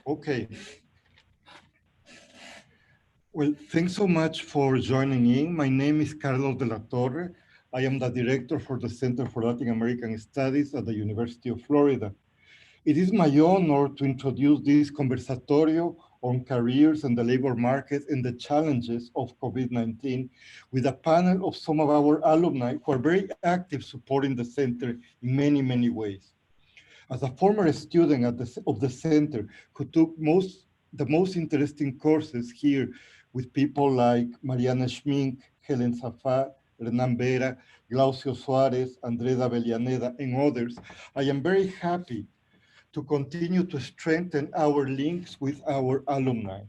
Okay. Well, thanks so much for joining in. My name is Carlos de la Torre. I am the director for the Center for Latin American Studies at the University of Florida. It is my honor to introduce this conversatorio on careers and the labor market and the challenges of COVID-19 with a panel of some of our alumni who are very active supporting the center in many, many ways. As a former student of the center who took the most interesting courses here with people like Mariana Schmink, Helen Zafá, Hernan Vera, Glaucio Suarez, Andrés Avellaneda, and others, I am very happy to continue to strengthen our links with our alumni.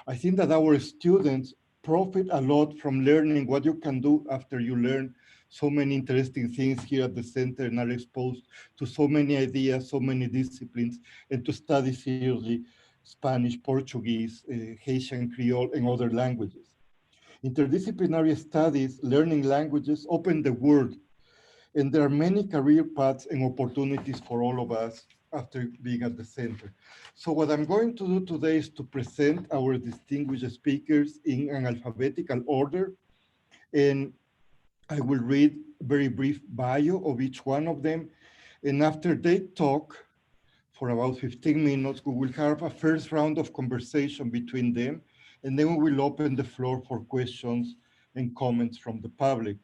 I think that our students profit a lot from learning what you can do after you learn so many interesting things here at the center and are exposed to so many ideas, so many disciplines, and to study seriously Spanish, Portuguese, Haitian Creole, and other languages. Interdisciplinary studies, learning languages, open the world, and there are many career paths and opportunities for all of us after being at the center. So what I'm going to do today is to present our distinguished speakers in an alphabetical order, and I will read a very brief bio of each one of them, and after they talk for about 15 minutes, we will have a first round of conversation between them, and then we will open the floor for questions and comments from the public.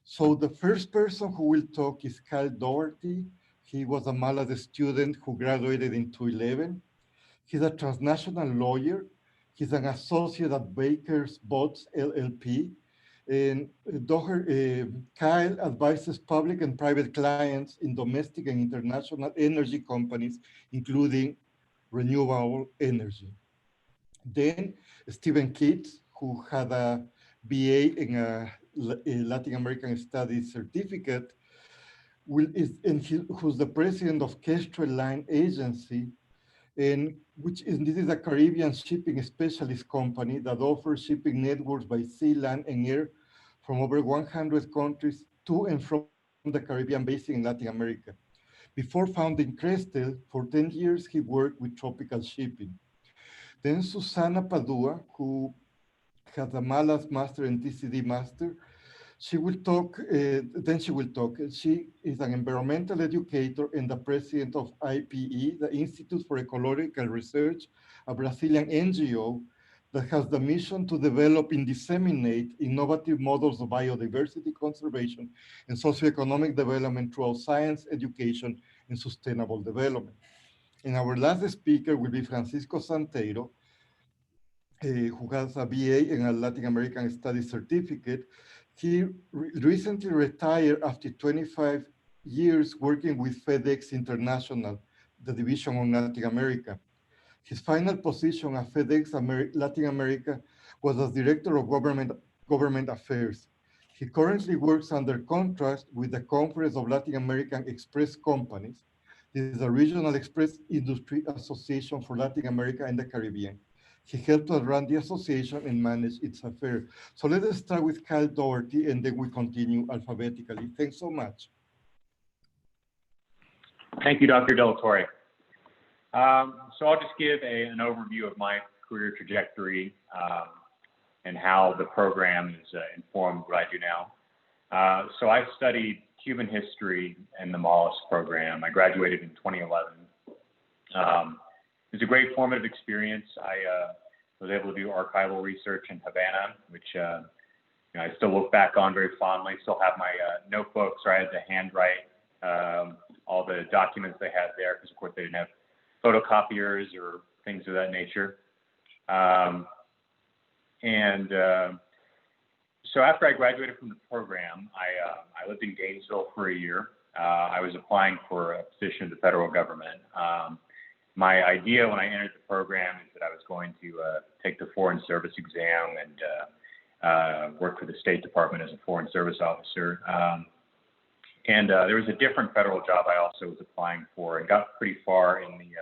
So the first person who will talk is Kyle Dougherty. He was a Malad student who graduated in 2011. He's a transnational lawyer. He's an associate at Baker's Botts LLP. And Kyle advises public and private clients in domestic and international energy companies, including renewable energy. Then Stephen Keats, who had a BA in a Latin American Studies certificate, who's the president of Kestrel Line Agency, and this is a Caribbean shipping specialist company that offers shipping networks by sea, land, and air from over 100 countries to and from the Caribbean basin in Latin America. Before founding Kestrel, for 10 years, he worked with tropical shipping. Then Suzana Padua, who has a Malas Master and TCD Master, she will talk. She is an environmental educator and the president of IPE, the Institute for Ecological Research, a Brazilian NGO that has the mission to develop and disseminate innovative models of biodiversity conservation and socio-economic development throughout science, education, and sustainable development. And our last speaker will be Francisco Santeiro, who has a BA and a Latin American Studies certificate. He recently retired after 25 years working with FedEx International, the division on Latin America. His final position at FedEx Latin America was as Director of Government Affairs. He currently works under contract with the Conference of Latin American Express Companies. This is a regional express industry association for Latin America and the Caribbean. He helped us run the association and manage its affairs. So let us start with Kyle Dougherty, and then we continue alphabetically. Thanks so much. Thank you, Dr. De La Torre. So I'll just give an overview of my career trajectory and how the program is informed what I do now. So I studied human history in the mollusk program. I graduated in 2011. It was a great formative experience. I was able to do archival research in Havana, which I still look back on very fondly. Still have my notebooks where I had to handwrite all the documents they had there, because of course they didn't have photocopiers or things of that nature. So after I graduated from the program, I lived in Gainesville for a year. I was applying for a position in the federal government. My idea when I entered the program is that I was going to take the Foreign Service exam and work for the State Department as a Foreign Service officer. There was a different federal job I also was applying for and got pretty far in the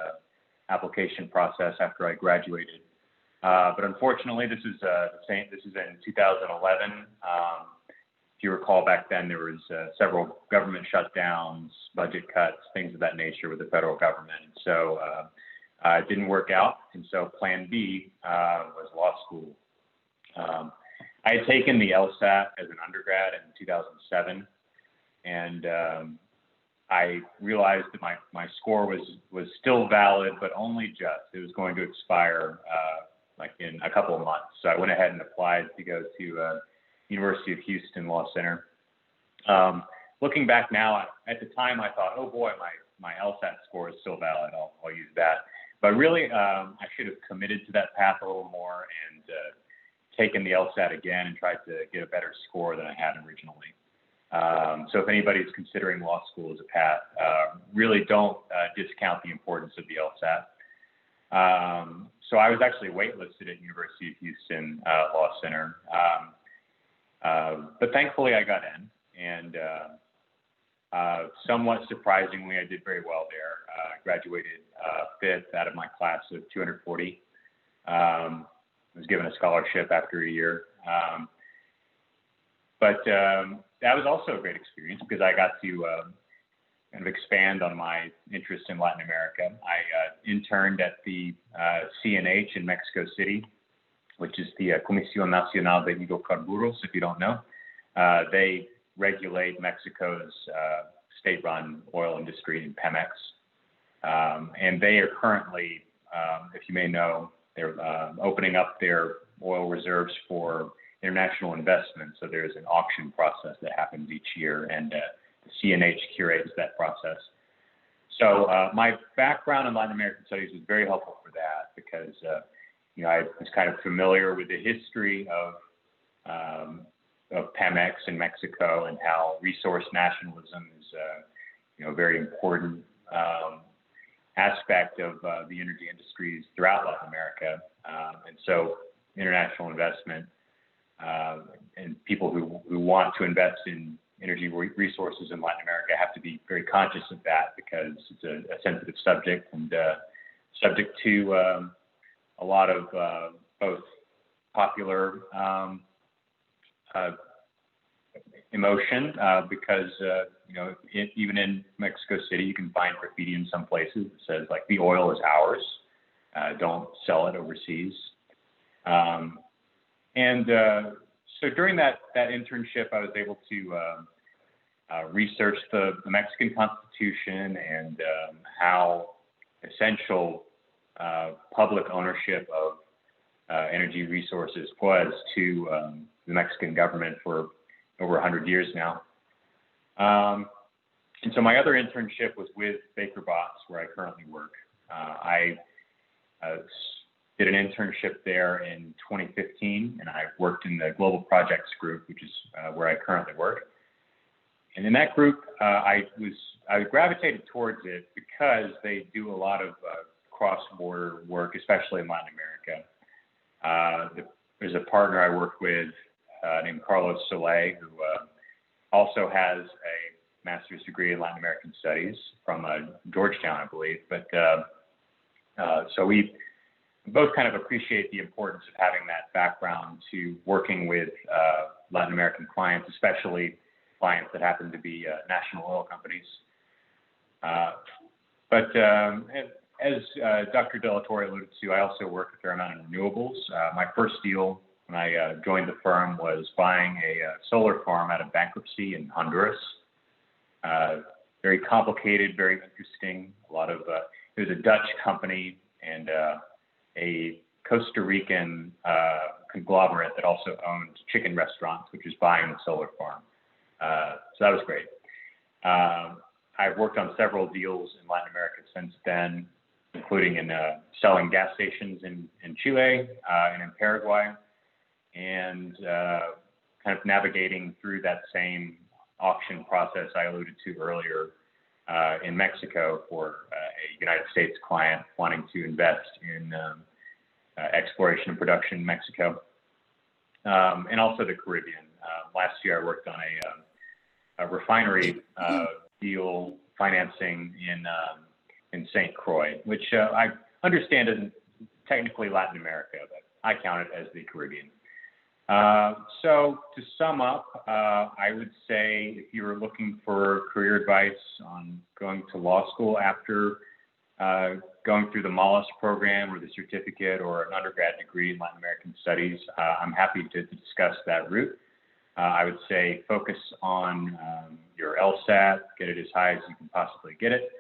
application process after I graduated. But unfortunately, this is in 2011. If you recall, back then there was several government shutdowns, budget cuts, things of that nature with the federal government. And so It didn't work out, and so plan B was law school. I had taken the LSAT as an undergrad in 2007, and I realized that my score was still valid, but only just. It was going to expire like in a couple of months. So I went ahead and applied to go to University of Houston Law Center. Looking back now, at the time I thought, oh boy, my LSAT score is still valid. I'll use that. But really, I should have committed to that path a little more and taken the LSAT again and tried to get a better score than I had originally. So if anybody's considering law school as a path, really don't discount the importance of the LSAT. So I was actually waitlisted at University of Houston Law Center, but thankfully I got in, and somewhat surprisingly, I did very well there. I graduated 5th out of my class of 240. I was given a scholarship after a year. But that was also a great experience because I got to kind of expand on my interest in Latin America. I interned at the CNH in Mexico City, which is the Comisión Nacional de Hidrocarburos, if you don't know. They regulate Mexico's state-run oil industry in Pemex. And they are currently, if you may know, they're opening up their oil reserves for international investment. So there's an auction process that happens each year, and the CNH curates that process. So my background in Latin American studies was very helpful for that because I was kind of familiar with the history of Pemex in Mexico and how resource nationalism is a very important aspect of the energy industries throughout Latin America. And so international investment and people who want to invest in energy resources in Latin America have to be very conscious of that because it's a sensitive subject and subject to a lot of both popular emotion because even in Mexico City you can find graffiti in some places that says like the oil is ours, don't sell it overseas. So during that internship, I was able to research the Mexican Constitution and how essential public ownership of energy resources was to the Mexican government for over 100 years now. And so my other internship was with Baker Botts, where I currently work. I did an internship there in 2015, and I worked in the Global Projects Group, which is where I currently work. And in that group, I gravitated towards it because they do a lot of cross-border work, especially in Latin America. There's a partner I work with named Carlos Soleil, who also has a master's degree in Latin American Studies from Georgetown, I believe. But so we both kind of appreciate the importance of having that background to working with Latin American clients, especially clients that happen to be national oil companies. But as Dr. De La Torre alluded to, I also work a fair amount in renewables. My first deal when I joined the firm was buying a solar farm out of bankruptcy in Honduras. Very complicated, very interesting. It was a Dutch company and a Costa Rican conglomerate that also owned chicken restaurants, which was buying the solar farm. So that was great. I've worked on several deals in Latin America since then, including in selling gas stations in Chile and in Paraguay, and kind of navigating through that same auction process I alluded to earlier in Mexico for a United States client wanting to invest in exploration and production in Mexico, and also the Caribbean. Last year I worked on a refinery deal financing in St. Croix, which I understand isn't technically Latin America, but I count it as the Caribbean. So to sum up, I would say if you were looking for career advice on going to law school after going through the MALIS program or the certificate or an undergrad degree in Latin American studies, I'm happy to discuss that route. I would say focus on your LSAT, get it as high as you can possibly get it,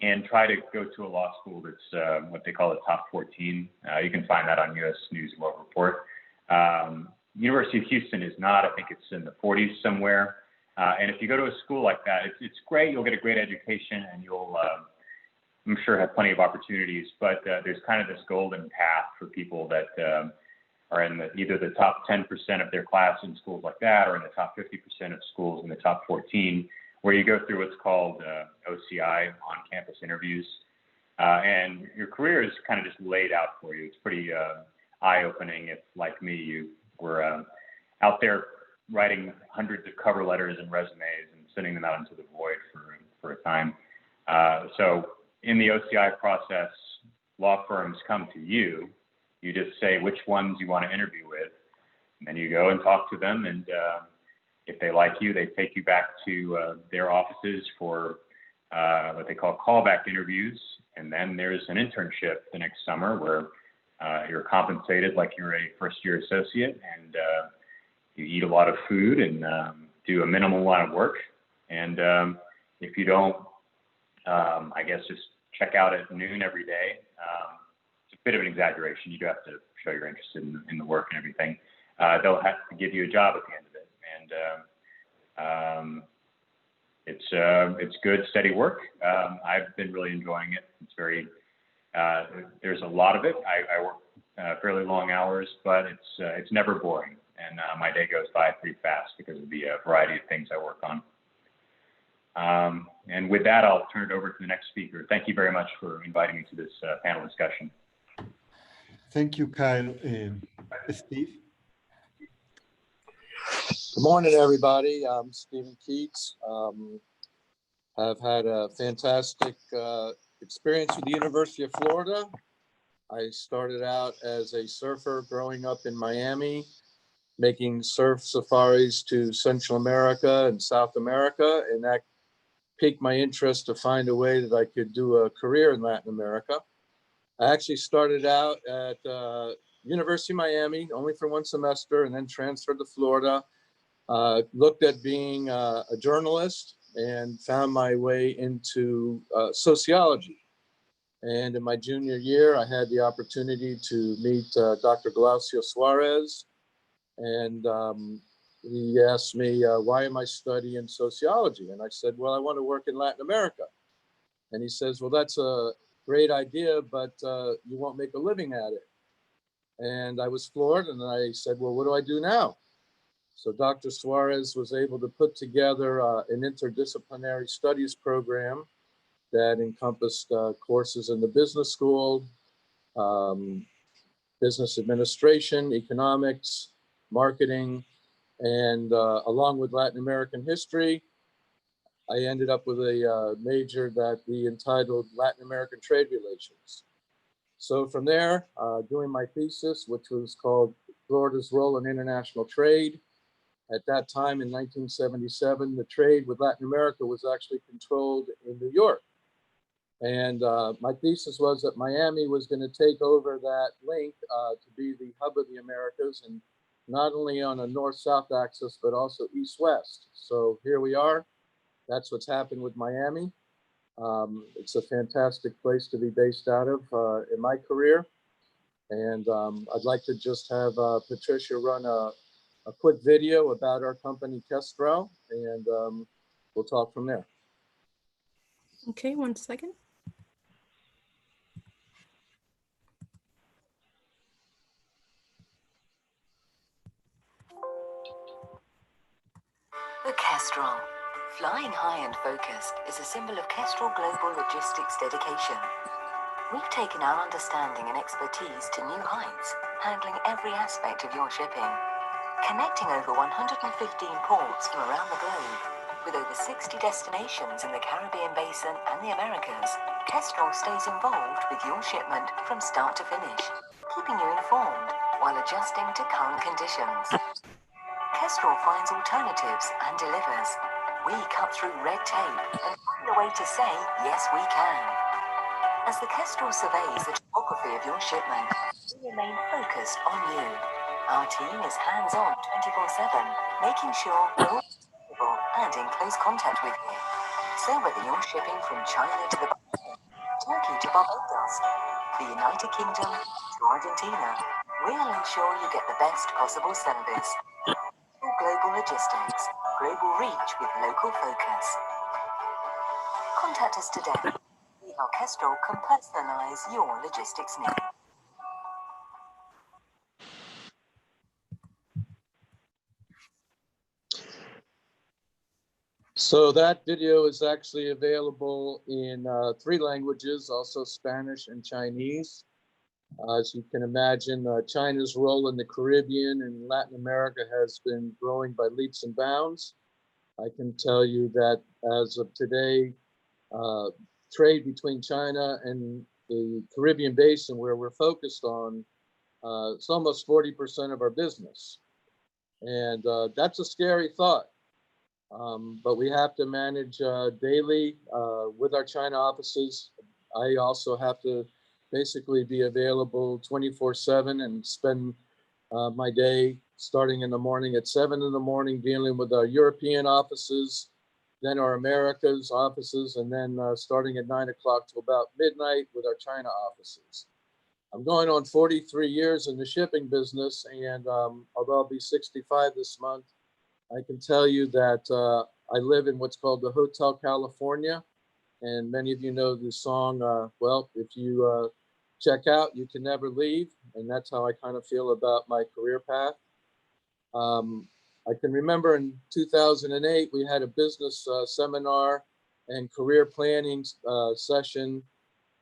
and try to go to a law school that's what they call the top 14. You can find that on U.S. News and World Report. University of Houston is not. I think it's in the 40s somewhere. And if you go to a school like that, it's great. You'll get a great education, and you'll, I'm sure, have plenty of opportunities. But there's kind of this golden path for people that are in either the top 10% of their class in schools like that, or in the top 50% of schools in the top 14, where you go through what's called OCI, on-campus interviews. And your career is kind of just laid out for you. It's pretty eye-opening if, like me, you were out there writing hundreds of cover letters and resumes and sending them out into the void for a time. So in the OCI process, law firms come to you. You just say which ones you want to interview with, and then you go and talk to them. And if they like you, they take you back to their offices for what they call callback interviews. And then there's an internship the next summer where you're compensated like you're a first-year associate, and you eat a lot of food and do a minimal amount of work. And if you don't, I guess just check out at noon every day. It's a bit of an exaggeration. You do have to show you're interested in the work and everything. They'll have to give you a job at the end of it. And it's good, steady work. I've been really enjoying it. It's very, there's a lot of it. I work fairly long hours, but it's never boring. And my day goes by pretty fast because of the variety of things I work on. And with that, I'll turn it over to the next speaker. Thank you very much for inviting me to this panel discussion. Thank you, Kyle. Steve? Good morning, everybody. I'm Stephen Keats. I've had a fantastic experience with the University of Florida. I started out as a surfer growing up in Miami, making surf safaris to Central America and South America, and that piqued my interest to find a way that I could do a career in Latin America. I actually started out at University of Miami, only for one semester, and then transferred to Florida. Looked at being a journalist and found my way into sociology. And in my junior year, I had the opportunity to meet Dr. Glaucio Suarez. And he asked me, why am I studying sociology? And I said, well, I want to work in Latin America. And he says, well, that's a great idea, but you won't make a living at it. And I was floored, and I said, well, what do I do now? So Dr. Suarez was able to put together an interdisciplinary studies program that encompassed courses in the business school, business administration, economics, marketing, and along with Latin American history, I ended up with a major that we entitled Latin American Trade Relations. So from there, doing my thesis, which was called Florida's Role in International Trade. At that time in 1977, the trade with Latin America was actually controlled in New York. And my thesis was that Miami was going to take over that link to be the hub of the Americas, and not only on a north-south axis, but also east-west. So here we are. That's what's happened with Miami. It's a fantastic place to be based out of in my career. And I'd like to just have Patricia run a quick video about our company, Kestrel, and we'll talk from there. Okay, 1 second. The Kestrel. Flying high and focused is a symbol of Kestrel Global Logistics dedication. We've taken our understanding and expertise to new heights, handling every aspect of your shipping. Connecting over 115 ports from around the globe, with over 60 destinations in the Caribbean Basin and the Americas, Kestrel stays involved with your shipment from start to finish, keeping you informed while adjusting to current conditions. Kestrel finds alternatives and delivers. We cut through red tape and find a way to say, yes, we can. As the Kestrel surveys the topography of your shipment, we remain focused on you. Our team is hands-on 24/7, making sure we're all available and in close contact with you. So whether you're shipping from China to the Bahamas, Turkey to Barbados, the United Kingdom to Argentina, we'll ensure you get the best possible service. Global logistics, global reach with local focus. Contact us today. See how Kestrel can personalize your logistics needs. So that video is actually available in 3 languages, also Spanish and Chinese. As you can imagine, China's role in the Caribbean and Latin America has been growing by leaps and bounds. I can tell you that as of today, trade between China and the Caribbean basin, where we're focused on, it's almost 40% of our business. And that's a scary thought. But we have to manage daily with our China offices. I also have to basically be available 24/7 and spend my day starting in the morning at 7 in the morning dealing with our European offices, then our Americas offices, and then starting at 9 o'clock to about midnight with our China offices. I'm going on 43 years in the shipping business, and although I'll be 65 this month, I can tell you that I live in what's called the Hotel California, and many of you know the song, well, if you check out, you can never leave, and that's how I kind of feel about my career path. I can remember in 2008, we had a business seminar and career planning session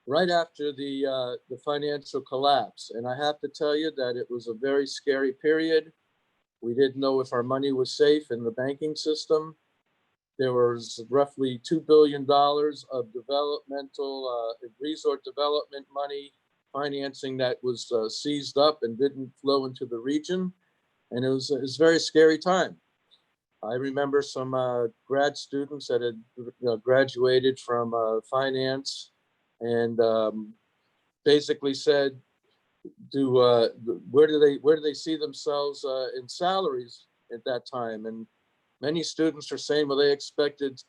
right after the financial collapse, and I have to tell you that it was a very scary period. We didn't know if our money was safe in the banking system. There was roughly $2 billion of developmental resort development money financing that was seized up and didn't flow into the region. And it was a very scary time. I remember some grad students that had graduated from finance and basically said, where do they see themselves in salaries at that time? And many students are saying, well, they expected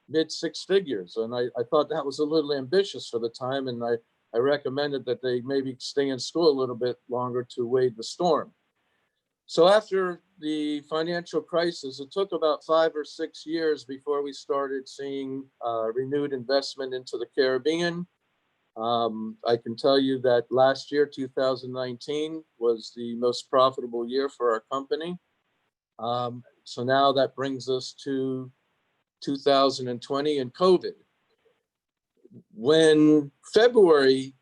mid 6 figures. And I thought that was a little ambitious for the time. And I recommended that they maybe stay in school a little bit longer to wade the storm. So after the financial crisis, it took about 5 or 6 years before we started seeing renewed investment into the Caribbean. I can tell you that last year, 2019, was the most profitable year for our company. So now that brings us to 2020 and COVID. When February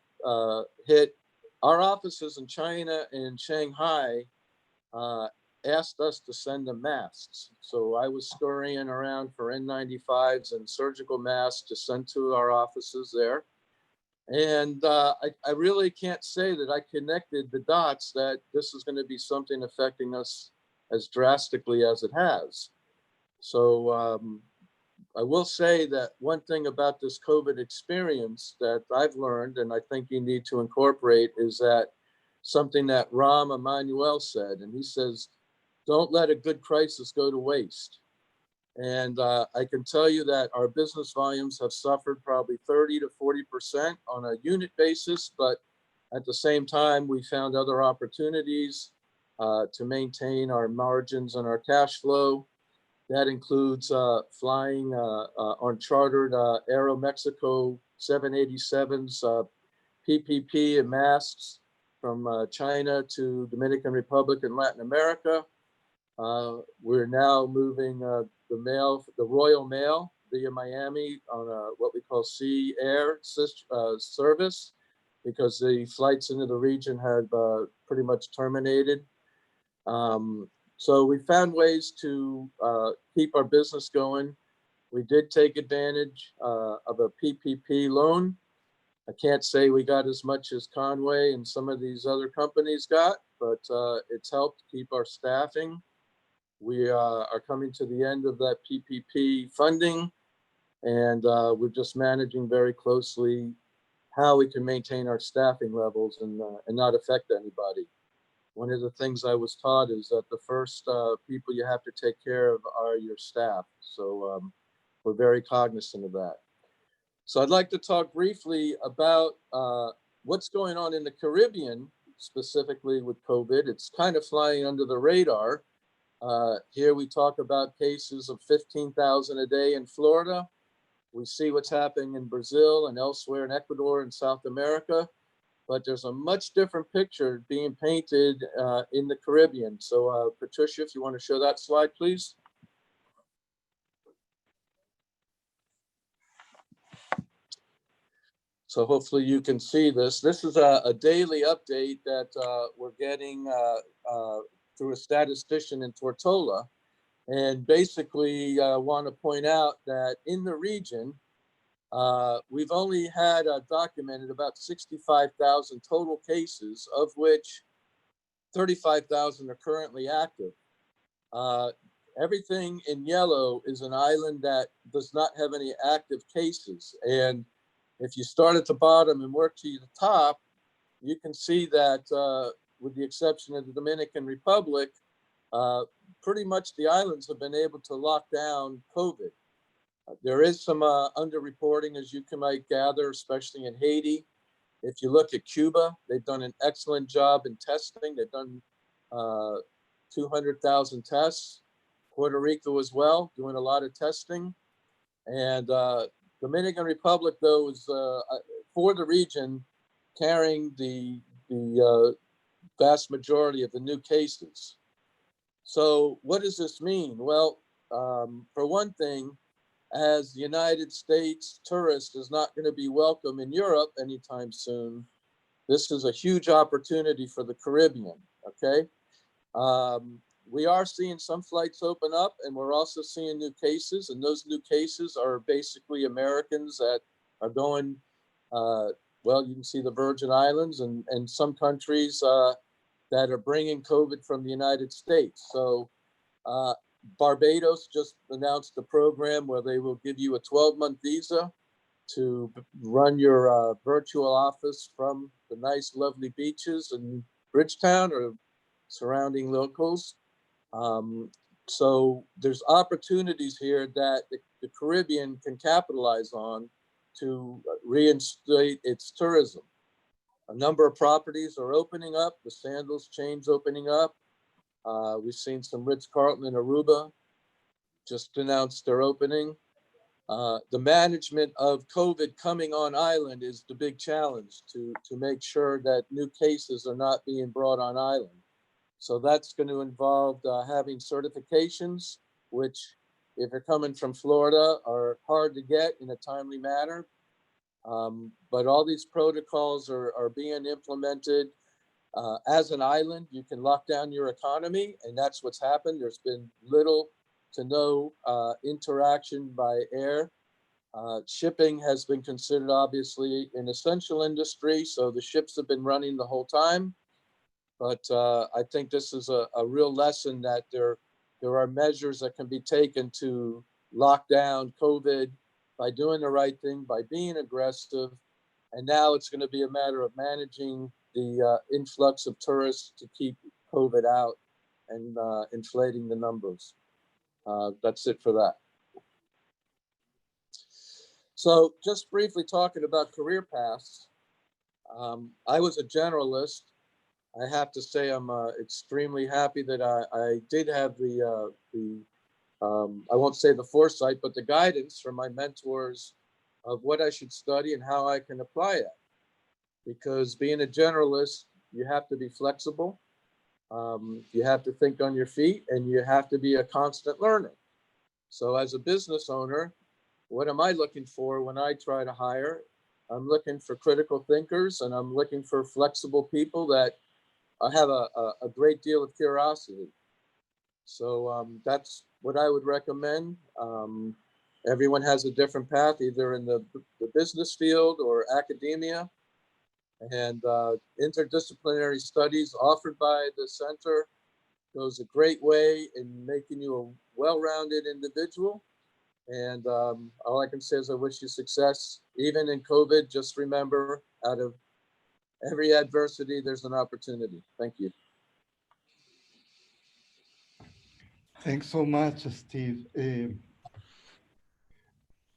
hit, our offices in China and Shanghai asked us to send them masks. So I was scurrying around for N95s and surgical masks to send to our offices there. And I really can't say that I connected the dots that this is going to be something affecting us as drastically as it has. So I will say that one thing about this COVID experience that I've learned, and I think you need to incorporate, is that something that Rahm Emanuel said, and he says, don't let a good crisis go to waste. And I can tell you that our business volumes have suffered probably 30 to 40% on a unit basis, but at the same time, we found other opportunities to maintain our margins and our cash flow. That includes flying on chartered Aeromexico 787s, PPP and masks from China to Dominican Republic and Latin America. We're now moving the Royal Mail via Miami on what we call Sea Air service, because the flights into the region had pretty much terminated. So we found ways to keep our business going. We did take advantage of a PPP loan. I can't say we got as much as Conway and some of these other companies got, but it's helped keep our staffing. We are coming to the end of that PPP funding, and we're just managing very closely how we can maintain our staffing levels and not affect anybody. One of the things I was taught is that the first people you have to take care of are your staff. So we're very cognizant of that. So I'd like to talk briefly about what's going on in the Caribbean, specifically with COVID. It's kind of flying under the radar. Here we talk about cases of 15,000 a day in Florida. We see what's happening in Brazil and elsewhere in Ecuador and South America, but there's a much different picture being painted in the Caribbean. So Patricia, if you want to show that slide, please. So hopefully you can see this. This is a daily update that we're getting through a statistician in Tortola. And basically want to point out that in the region, we've only had documented about 65,000 total cases, of which 35,000 are currently active. Everything in yellow is an island that does not have any active cases. And if you start at the bottom and work to the top, you can see that with the exception of the Dominican Republic, pretty much the islands have been able to lock down COVID. There is some underreporting, as you might gather, especially in Haiti. If you look at Cuba, they've done an excellent job in testing. They've done 200,000 tests. Puerto Rico as well, doing a lot of testing. And Dominican Republic, though, is for the region carrying the vast majority of the new cases. So what does this mean? Well, for one thing, as the United States tourist is not going to be welcome in Europe anytime soon, this is a huge opportunity for the Caribbean, okay? We are seeing some flights open up, and we're also seeing new cases, and those new cases are basically Americans that are going, well, you can see the Virgin Islands and some countries that are bringing COVID from the United States. So Barbados just announced a program where they will give you a 12-month visa to run your virtual office from the nice, lovely beaches in Bridgetown or surrounding locals. So there's opportunities here that the Caribbean can capitalize on to reinstate its tourism. A number of properties are opening up, the Sandals chain's opening up. We've seen some Ritz-Carlton in Aruba just announced their opening. The management of COVID coming on island is the big challenge to make sure that new cases are not being brought on island. So that's going to involve having certifications, which if you're coming from Florida are hard to get in a timely manner. But all these protocols are being implemented. As an island, you can lock down your economy, and that's what's happened. There's been little to no interaction by air. Shipping has been considered obviously an essential industry, so the ships have been running the whole time. But I think this is a real lesson that there are measures that can be taken to lock down COVID by doing the right thing, by being aggressive. And now it's going to be a matter of managing the influx of tourists to keep COVID out and inflating the numbers. That's it for that. So just briefly talking about career paths, I was a generalist. I have to say I'm extremely happy that I did have I won't say the foresight, but the guidance from my mentors of what I should study and how I can apply it. Because being a generalist, you have to be flexible. You have to think on your feet, and you have to be a constant learner. So as a business owner, what am I looking for when I try to hire? I'm looking for critical thinkers, and I'm looking for flexible people that have a great deal of curiosity. So that's what I would recommend. Everyone has a different path, either in the business field or academia. And interdisciplinary studies offered by the center goes a great way in making you a well-rounded individual. And all I can say is I wish you success. Even in COVID, just remember, out of every adversity, there's an opportunity. Thank you. Thanks so much, Steve.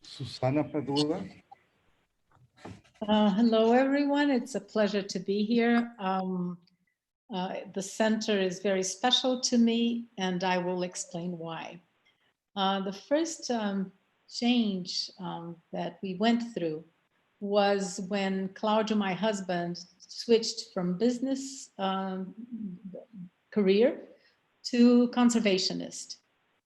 Suzana Padua. Hello, everyone. It's a pleasure to be here. The center is very special to me, and I will explain why. The first change that we went through was when Claudio, my husband, switched from business career to conservationist.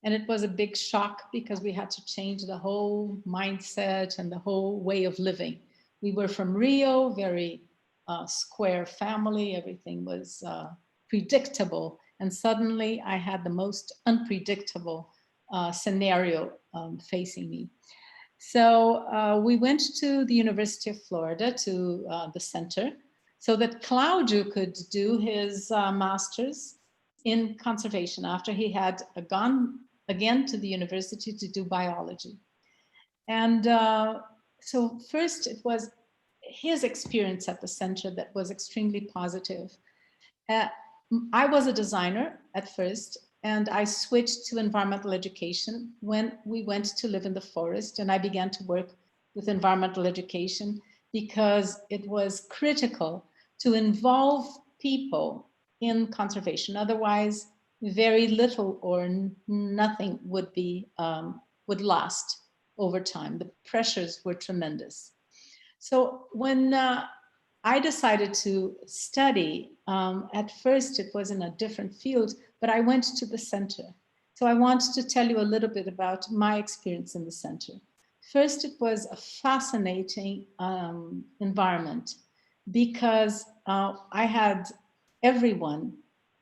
And it was a big shock because we had to change the whole mindset and the whole way of living. We were from Rio, very square family, everything was predictable. And suddenly I had the most unpredictable scenario facing me. So we went to the University of Florida, to the center, so that Claudio could do his master's in conservation after he had gone again to the university to do biology. And so first it was his experience at the center that was extremely positive. I was a designer at first, and I switched to environmental education when we went to live in the forest, and I began to work with environmental education because it was critical to involve people in conservation. Otherwise, very little or nothing would last over time. The pressures were tremendous. So when I decided to study, at first it was in a different field, but I went to the center. So I want to tell you a little bit about my experience in the center. First, it was a fascinating environment because I had everyone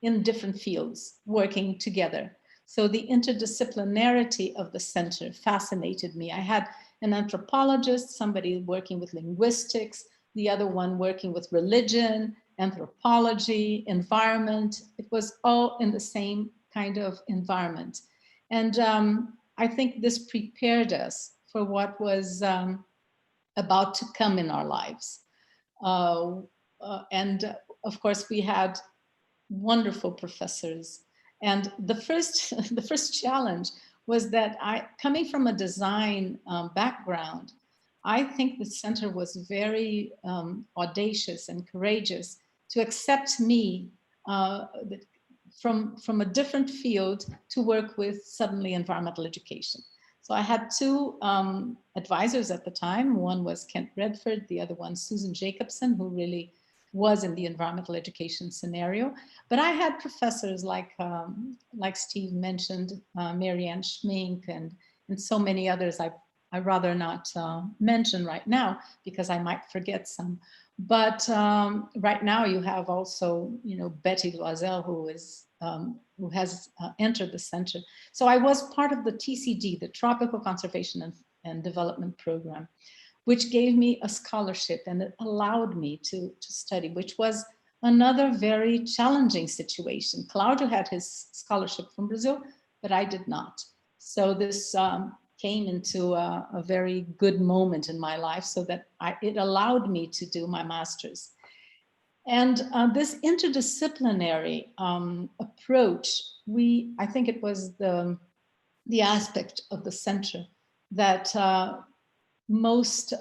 in different fields working together. So the interdisciplinarity of the center fascinated me. I had an anthropologist, somebody working with linguistics, the other one working with religion, anthropology, environment. It was all in the same kind of environment. And I think this prepared us for what was about to come in our lives. And of course, we had wonderful professors. And the first challenge was that coming from a design background, I think the center was very audacious and courageous to accept me from a different field to work with suddenly environmental education. So I had two advisors at the time. One was Kent Redford, the other one Susan Jacobson, who really was in the environmental education scenario. But I had professors like Steve mentioned, Marianne Schmink, and so many others I'd rather not mention right now because I might forget some. But right now you have also, Betty Loisel, who has entered the center. So I was part of the TCD, the Tropical Conservation and Development Program, which gave me a scholarship and it allowed me to study, which was another very challenging situation. Claudio had his scholarship from Brazil, but I did not. So this came into a very good moment in my life so that it allowed me to do my master's. And this interdisciplinary approach, I think it was the aspect of the center that most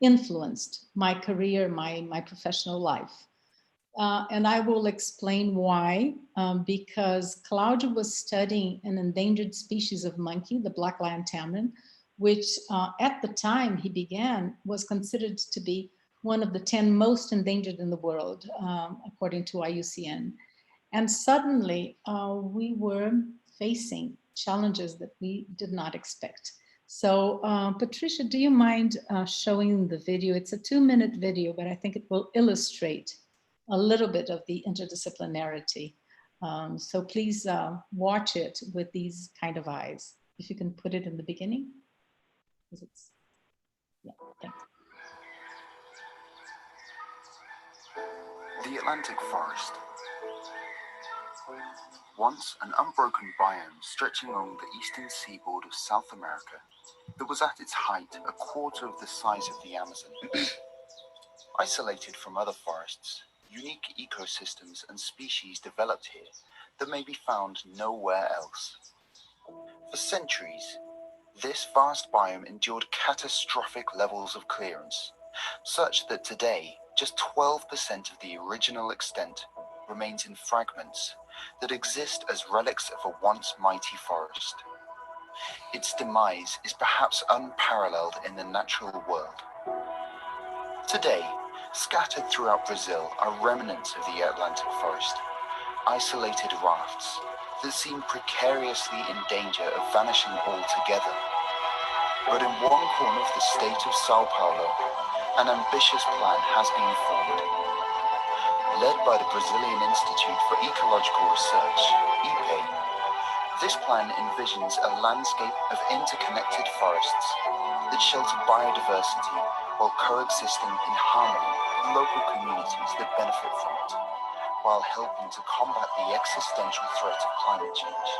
influenced my career, my professional life. And I will explain why, because Claudio was studying an endangered species of monkey, the black lion tamarin, which at the time he began was considered to be one of the 10 most endangered in the world, according to IUCN. And suddenly we were facing challenges that we did not expect. So Patricia, do you mind showing the video? It's a 2-minute video, but I think it will illustrate a little bit of the interdisciplinarity. So please watch it with these kind of eyes. If you can put it in the beginning. Yeah, thanks. The Atlantic forest. Once an unbroken biome stretching along the eastern seaboard of South America that was at its height a quarter of the size of the Amazon. Isolated from other forests, unique ecosystems and species developed here that may be found nowhere else. For centuries, this vast biome endured catastrophic levels of clearance, such that today just 12% of the original extent remains in fragments that exist as relics of a once mighty forest. Its demise is perhaps unparalleled in the natural world. Today, scattered throughout Brazil are remnants of the Atlantic forest, isolated rafts that seem precariously in danger of vanishing altogether. But in one corner of the state of Sao Paulo, an ambitious plan has been formed. Led by the Brazilian Institute for Ecological Research, IPE, this plan envisions a landscape of interconnected forests that shelter biodiversity while coexisting in harmony with local communities that benefit from it, while helping to combat the existential threat of climate change.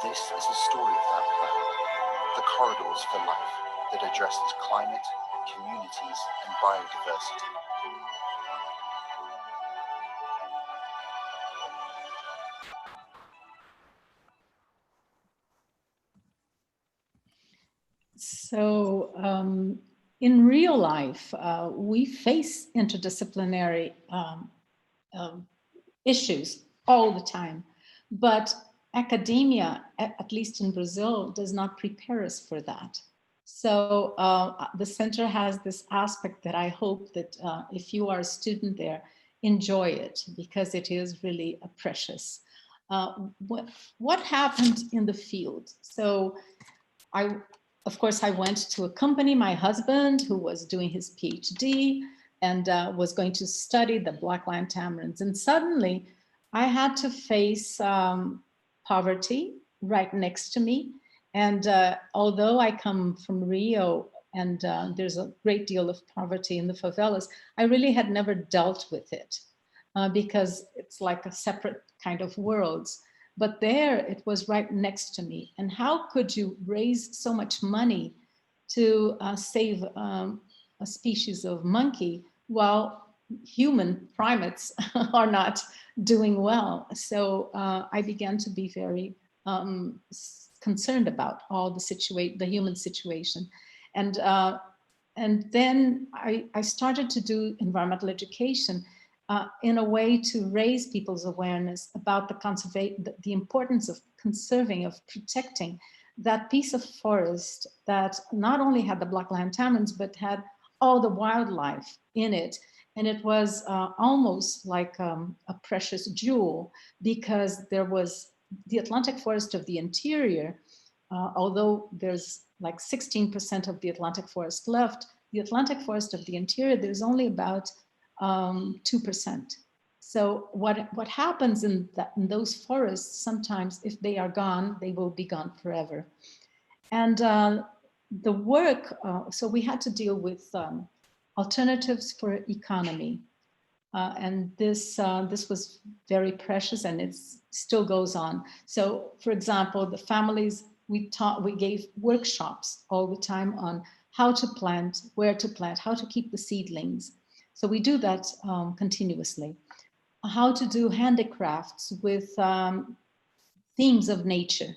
This is the story of that plan, the Corridors for Life, that addresses climate, communities, and biodiversity. So in real life, we face interdisciplinary issues all the time, but academia, at least in Brazil, does not prepare us for that. So the center has this aspect that I hope that if you are a student there, enjoy it, because it is really precious. What happened in the field? So of course, I went to accompany my husband, who was doing his PhD and was going to study the blackline tamarins. And suddenly I had to face poverty right next to me. And although I come from Rio and there's a great deal of poverty in the favelas, I really had never dealt with it because it's like a separate kind of worlds. But there it was right next to me. And how could you raise so much money to save a species of monkey while human primates are not doing well? So I began to be very concerned about all the human situation. And then I started to do environmental education in a way to raise people's awareness about the importance of conserving, of protecting that piece of forest that not only had the blackline tamarins, but had all the wildlife in it. And it was almost like a precious jewel, because there was the Atlantic forest of the interior, although there's like 16% of the Atlantic forest left, the Atlantic forest of the interior, there's only about 2%. So what happens in those forests, sometimes if they are gone, they will be gone forever. And the work, so we had to deal with alternatives for economy. And this was very precious, and it still goes on. So for example, the families, we gave workshops all the time on how to plant, where to plant, how to keep the seedlings. So we do that continuously. How to do handicrafts with themes of nature.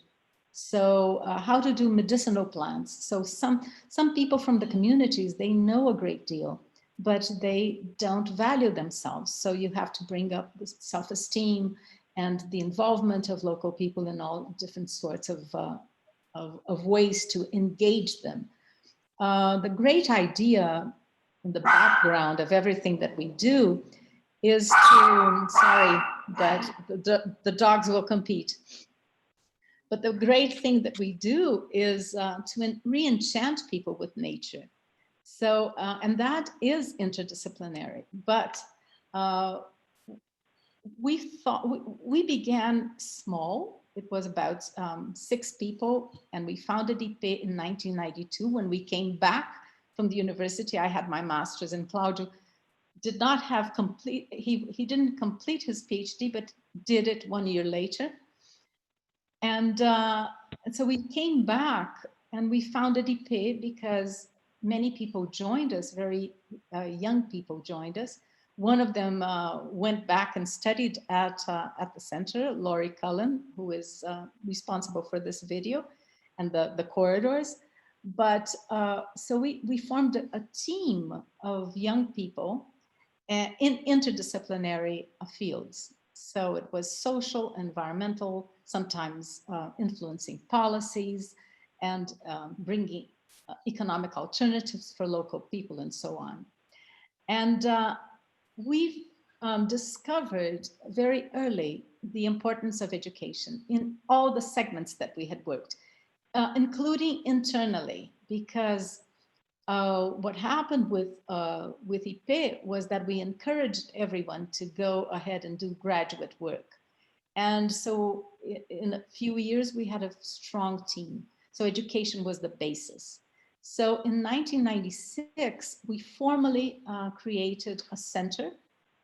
So how to do medicinal plants. So some people from the communities, they know a great deal, but they don't value themselves. So you have to bring up the self-esteem and the involvement of local people in all different sorts of ways to engage them. The great idea in the background of everything that we do is to, sorry, but the dogs will compete. But the great thing that we do is to re-enchant people with nature. So, and that is interdisciplinary, but we began small. It was about 6 people, and we founded IPE in 1992. When we came back from the university, I had my master's in Claudio. did not have he didn't complete his PhD, but did it 1 year later. And so we came back and we founded IPE because many people joined us, very young people joined us. One of them went back and studied at the center, Laurie Cullen, who is responsible for this video and the corridors. But so we formed a team of young people in interdisciplinary fields. So it was social, environmental, sometimes influencing policies and bringing economic alternatives for local people and so on. And we've discovered very early the importance of education in all the segments that we had worked, including internally, because what happened with IPE was that we encouraged everyone to go ahead and do graduate work. And so in a few years, we had a strong team. So education was the basis. So in 1996, we formally created a center,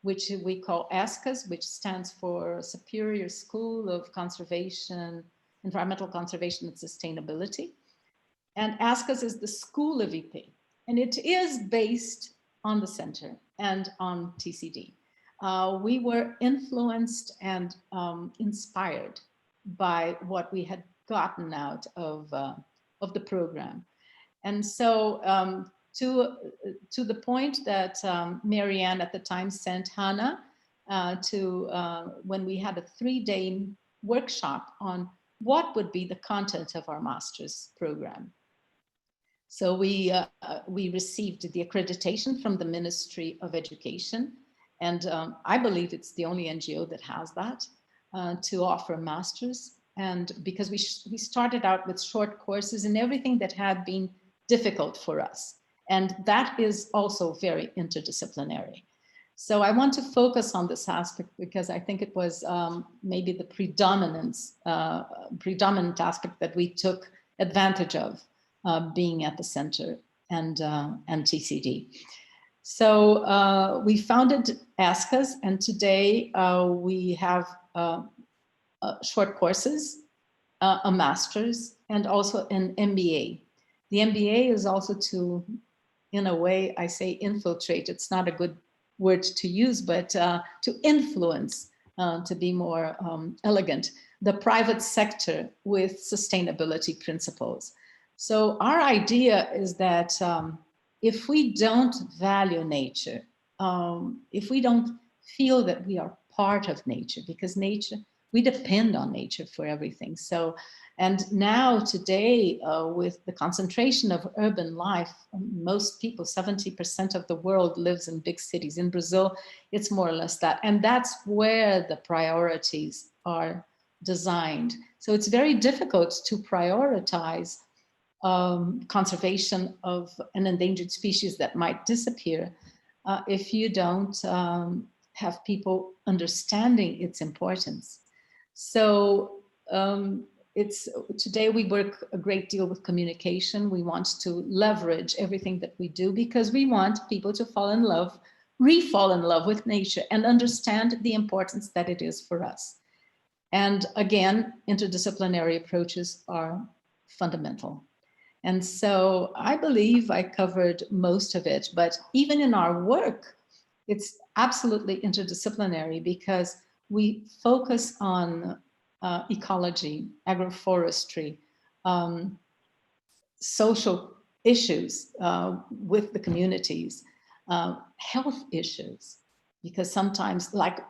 which we call ASCAS, which stands for Superior School of Conservation, Environmental Conservation and Sustainability. And ASCAS is the school of IPE. And it is based on the center and on TCD. We were influenced and inspired by what we had gotten out of the program. And so to the point that Marianne at the time sent Hannah when we had a 3-day workshop on what would be the content of our master's program. So we received the accreditation from the Ministry of Education. And I believe it's the only NGO that has that to offer masters. And because we started out with short courses and everything that had been difficult for us. And that is also very interdisciplinary. So I want to focus on this aspect because I think it was maybe the predominant aspect that we took advantage of being at the center and TCD. So we founded ASCAS, and today we have short courses, a master's, and also an MBA. The MBA is also to, in a way, I say infiltrate. It's not a good word to use, but to influence, to be more elegant, the private sector with sustainability principles. So our idea is that if we don't value nature, if we don't feel that we are part of nature, because nature, we depend on nature for everything. So, and now today, with the concentration of urban life, most people, 70% of the world lives in big cities. In Brazil, it's more or less that. And that's where the priorities are designed. So it's very difficult to prioritize conservation of an endangered species that might disappear if you don't have people understanding its importance. So today we work a great deal with communication. We want to leverage everything that we do because we want people to fall in love, re-fall in love with nature and understand the importance that it is for us. And again, interdisciplinary approaches are fundamental. And so I believe I covered most of it, but even in our work, it's absolutely interdisciplinary because we focus on ecology, agroforestry, social issues with the communities, health issues, because sometimes like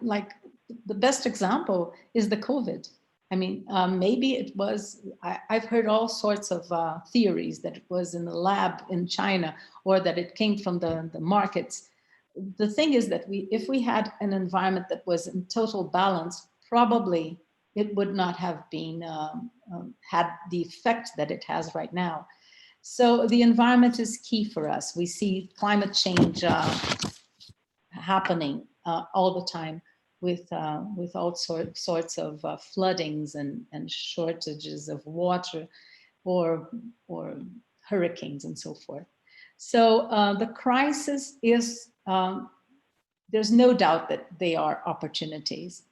the best example is the COVID. I mean, maybe it was, I've heard all sorts of theories that it was in the lab in China or that it came from the markets. The thing is that if we had an environment that was in total balance, probably it would not have been, had the effect that it has right now. So the environment is key for us. We see climate change happening all the time with all sorts of floodings and shortages of water or hurricanes and so forth. So the crisis is there's no doubt that they are opportunities.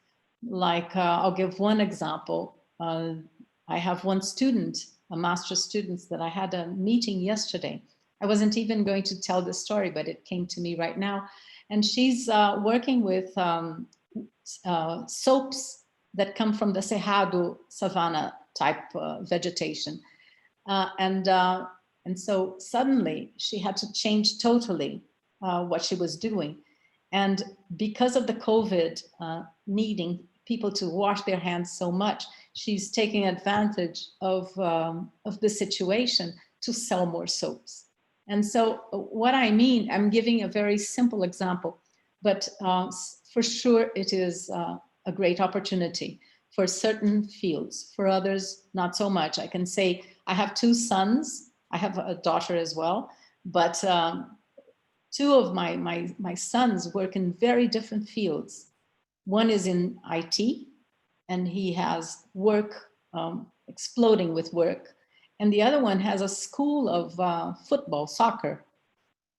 Like, I'll give one example. I have one student, a master's student, that I had a meeting yesterday. I wasn't even going to tell the story, but it came to me right now. And she's working with soaps that come from the Cerrado savanna type vegetation. And so suddenly she had to change totally what she was doing. And because of the COVID needing people to wash their hands so much, she's taking advantage of the situation to sell more soaps. And so what I mean, I'm giving a very simple example, but for sure it is a great opportunity for certain fields. For others, not so much. I can say I have two sons. I have a daughter as well, but two of my sons work in very different fields. One is in IT, and he has work, exploding with work. And the other one has a school of football, soccer.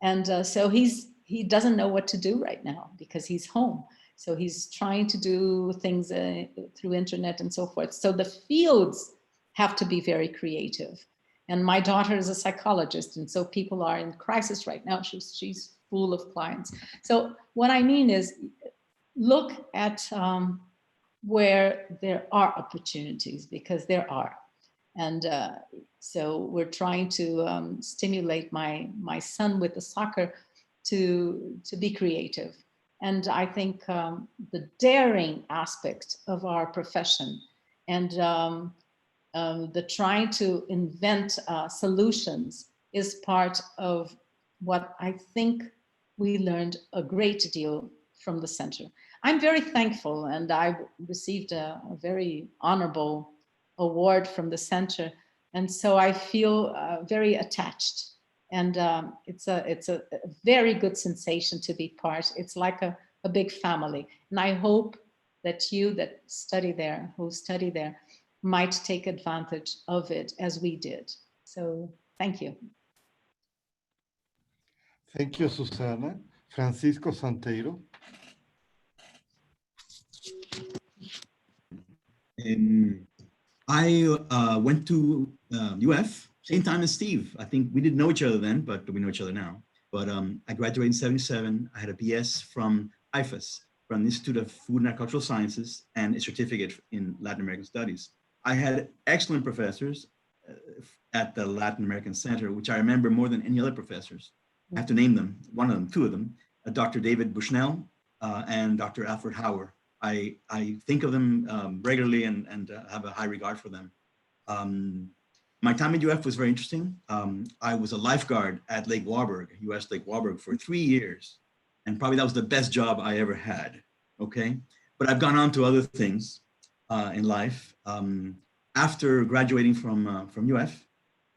And so he doesn't know what to do right now because he's home. So he's trying to do things through internet and so forth. So the fields have to be very creative. And my daughter is a psychologist, and so people are in crisis right now. She's full of clients. So what I mean is, look at where there are opportunities, because there are. And so we're trying to stimulate my son with the soccer to be creative. And I think the daring aspect of our profession and the trying to invent solutions is part of what I think we learned a great deal from the center. I'm very thankful, and I received a very honorable award from the center. And so I feel very attached. And it's a very good sensation to be part. It's like a big family. And I hope that you that study there, who study there, might take advantage of it as we did. So thank you. Thank you, Suzana. Francisco Santeiro. I went to UF, same time as Steve. I think we didn't know each other then, but we know each other now. But I graduated in '77. I had a BS from IFAS, from the Institute of Food and Agricultural Sciences, and a certificate in Latin American Studies. I had excellent professors at the Latin American Center, which I remember more than any other professors. I have to name them, one of them, two of them, Dr. David Bushnell and Dr. Alfred Hauer. I think of them regularly and have a high regard for them. My time at UF was very interesting. I was a lifeguard at Lake Warburg, US Lake Warburg, for 3 years. And probably that was the best job I ever had, okay? But I've gone on to other things in life. After graduating from UF,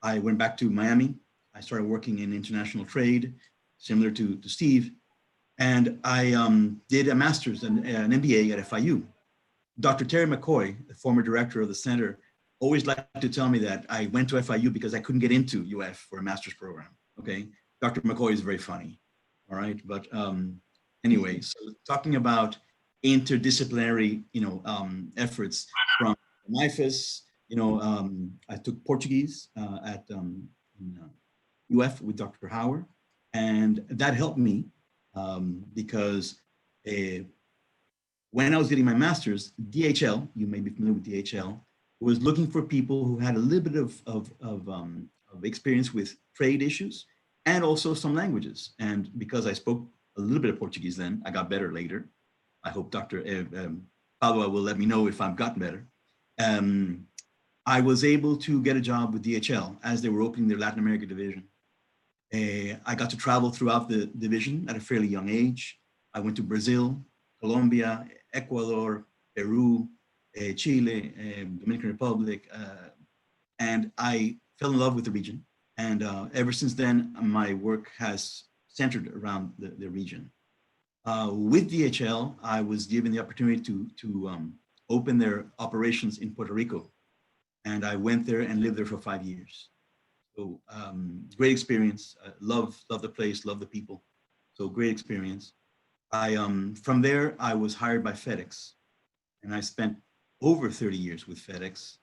I went back to Miami. I started working in international trade, similar to Steve. And I did a master's and an MBA at FIU. Dr. Terry McCoy, the former director of the center, always liked to tell me that I went to FIU because I couldn't get into UF for a master's program, okay? Dr. McCoy is very funny, all right? But anyway, so talking about interdisciplinary, efforts from IFAS, I took Portuguese at UF with Dr. Hauer, and that helped me because when I was getting my master's, DHL, you may be familiar with DHL, was looking for people who had a little bit of experience with trade issues and also some languages. And because I spoke a little bit of Portuguese then, I got better later. I hope Dr. Padua will let me know if I've gotten better. I was able to get a job with DHL as they were opening their Latin America division. I got to travel throughout the division at a fairly young age. I went to Brazil, Colombia, Ecuador, Peru, Chile, Dominican Republic, and I fell in love with the region. And ever since then, my work has centered around the region. With DHL, I was given the opportunity to open their operations in Puerto Rico. And I went there and lived there for 5 years. So great experience. Love the place, love the people. So great experience. From there, I was hired by FedEx, and I spent over 30 years with FedEx,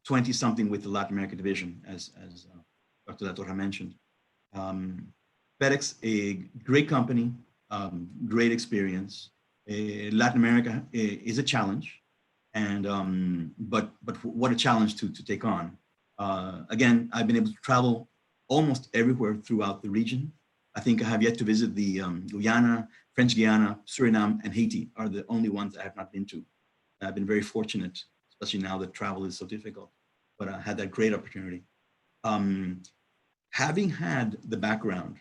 20 something with the Latin America division, as Dr. La Torre mentioned. FedEx, a great company, great experience. Latin America is a challenge, and but what a challenge to take on. Again, I've been able to travel almost everywhere throughout the region. I think I have yet to visit the Guyana, French Guiana, Suriname, and Haiti are the only ones I have not been to. I've been very fortunate, especially now that travel is so difficult, but I had that great opportunity. Having had the background,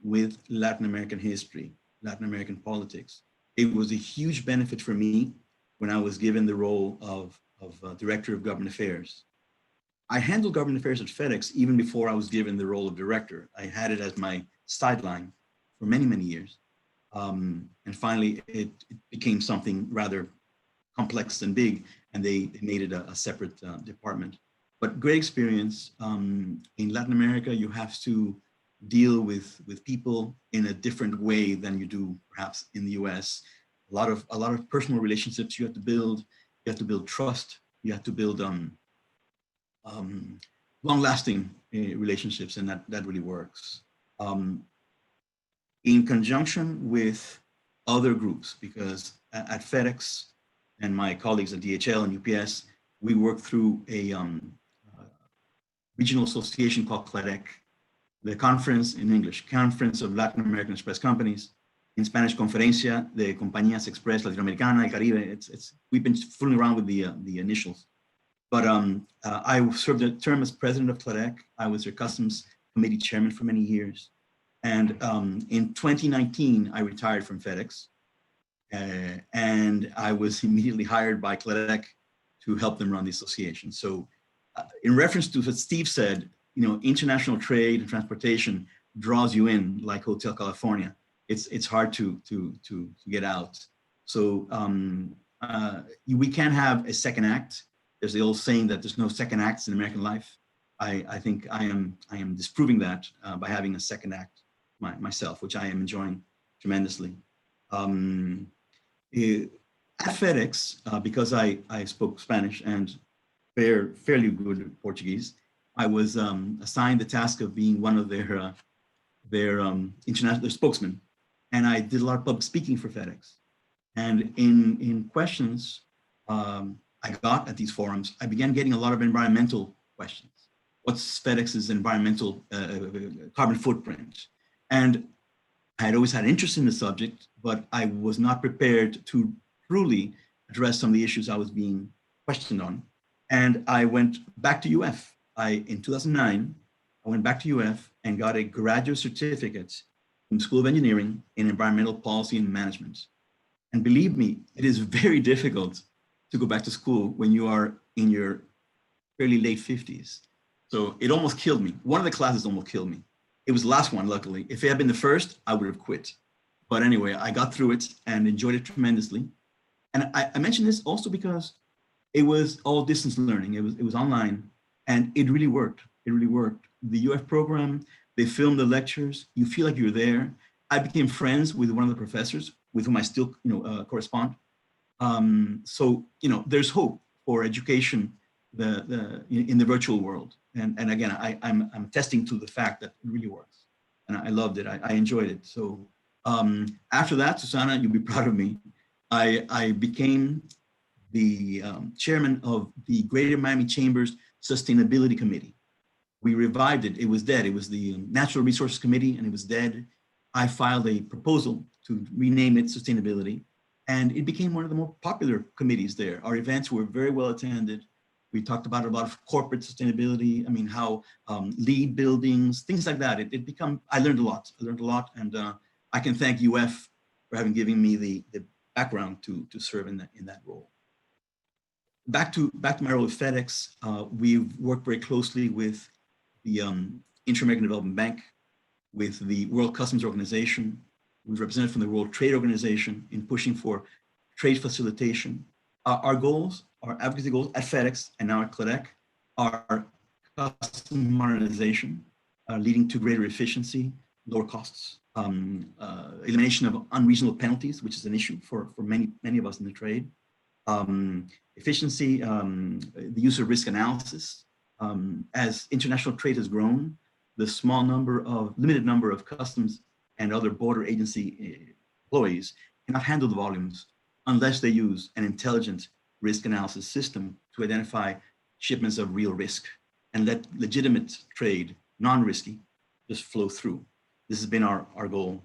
with Latin American history, Latin American politics, it was a huge benefit for me when I was given the role of Director of Government Affairs. I handled government affairs at FedEx even before I was given the role of director. I had it as my sideline for many, many years. And finally, it became something rather complex and big, and they made it a separate department. But great experience. In Latin America, you have to deal with people in a different way than you do perhaps in the US. A lot of personal relationships you have to build. You have to build trust. You have to build long-lasting relationships, and that really works. In conjunction with other groups, because at FedEx and my colleagues at DHL and UPS, we work through a regional association called CLADEC, the conference in English, Conference of Latin American Express Companies, in Spanish, Conferencia de Compañías Express Latinoamericana y Caribe. We've been fooling around with the initials. But I served a term as president of CLADEC. I was their customs committee chairman for many years. And in 2019, I retired from FedEx. And I was immediately hired by CLADEC to help them run the association. So in reference to what Steve said, international trade and transportation draws you in like Hotel California. It's hard to get out. So we can't have a second act. There's the old saying that there's no second acts in American life. I think I am disproving that by having a second act myself, which I am enjoying tremendously. At FedEx, because I spoke Spanish and fairly good Portuguese, I was assigned the task of being one of their spokesmen, and I did a lot of public speaking for FedEx. And in questions I got at these forums, I began getting a lot of environmental questions. What's FedEx's environmental carbon footprint? And I had always had interest in the subject, but I was not prepared to truly address some of the issues I was being questioned on. And I went back to UF. In 2009, I went back to UF and got a graduate certificate from the School of Engineering in Environmental Policy and Management. And believe me, it is very difficult to go back to school when you are in your fairly late 50s. So it almost killed me. One of the classes almost killed me. It was the last one, luckily. If it had been the first, I would have quit. But anyway, I got through it and enjoyed it tremendously. And I mention this also because it was all distance learning. It was online, and it really worked. It really worked. The UF program, they filmed the lectures. You feel like you're there. I became friends with one of the professors with whom I still correspond. So there's hope for education in the virtual world. And again, I'm attesting to the fact that it really works. And I loved it. I enjoyed it. So after that, Suzana, you'll be proud of me. I became the chairman of the Greater Miami Chamber's Sustainability Committee. We revived it. It was dead. It was the Natural Resources Committee, and it was dead. I filed a proposal to rename it Sustainability, and it became one of the more popular committees there. Our events were very well attended. We talked about a lot of corporate sustainability. I mean, how LEED buildings, things like that. I learned a lot. And I can thank UF for having given me the background to serve in that role. Back to my role at FedEx, we've worked very closely with the Inter-American Development Bank, with the World Customs Organization. We've represented from the World Trade Organization in pushing for trade facilitation. Our goals, our advocacy goals at FedEx and now at CLADEC are custom modernization, leading to greater efficiency, lower costs. elimination of unreasonable penalties, which is an issue for many of us in the trade. Efficiency, the use of risk analysis. As international trade has grown, the limited number of customs and other border agency employees cannot handle the volumes unless they use an intelligent risk analysis system to identify shipments of real risk and let legitimate trade, non-risky, just flow through. This has been our goal.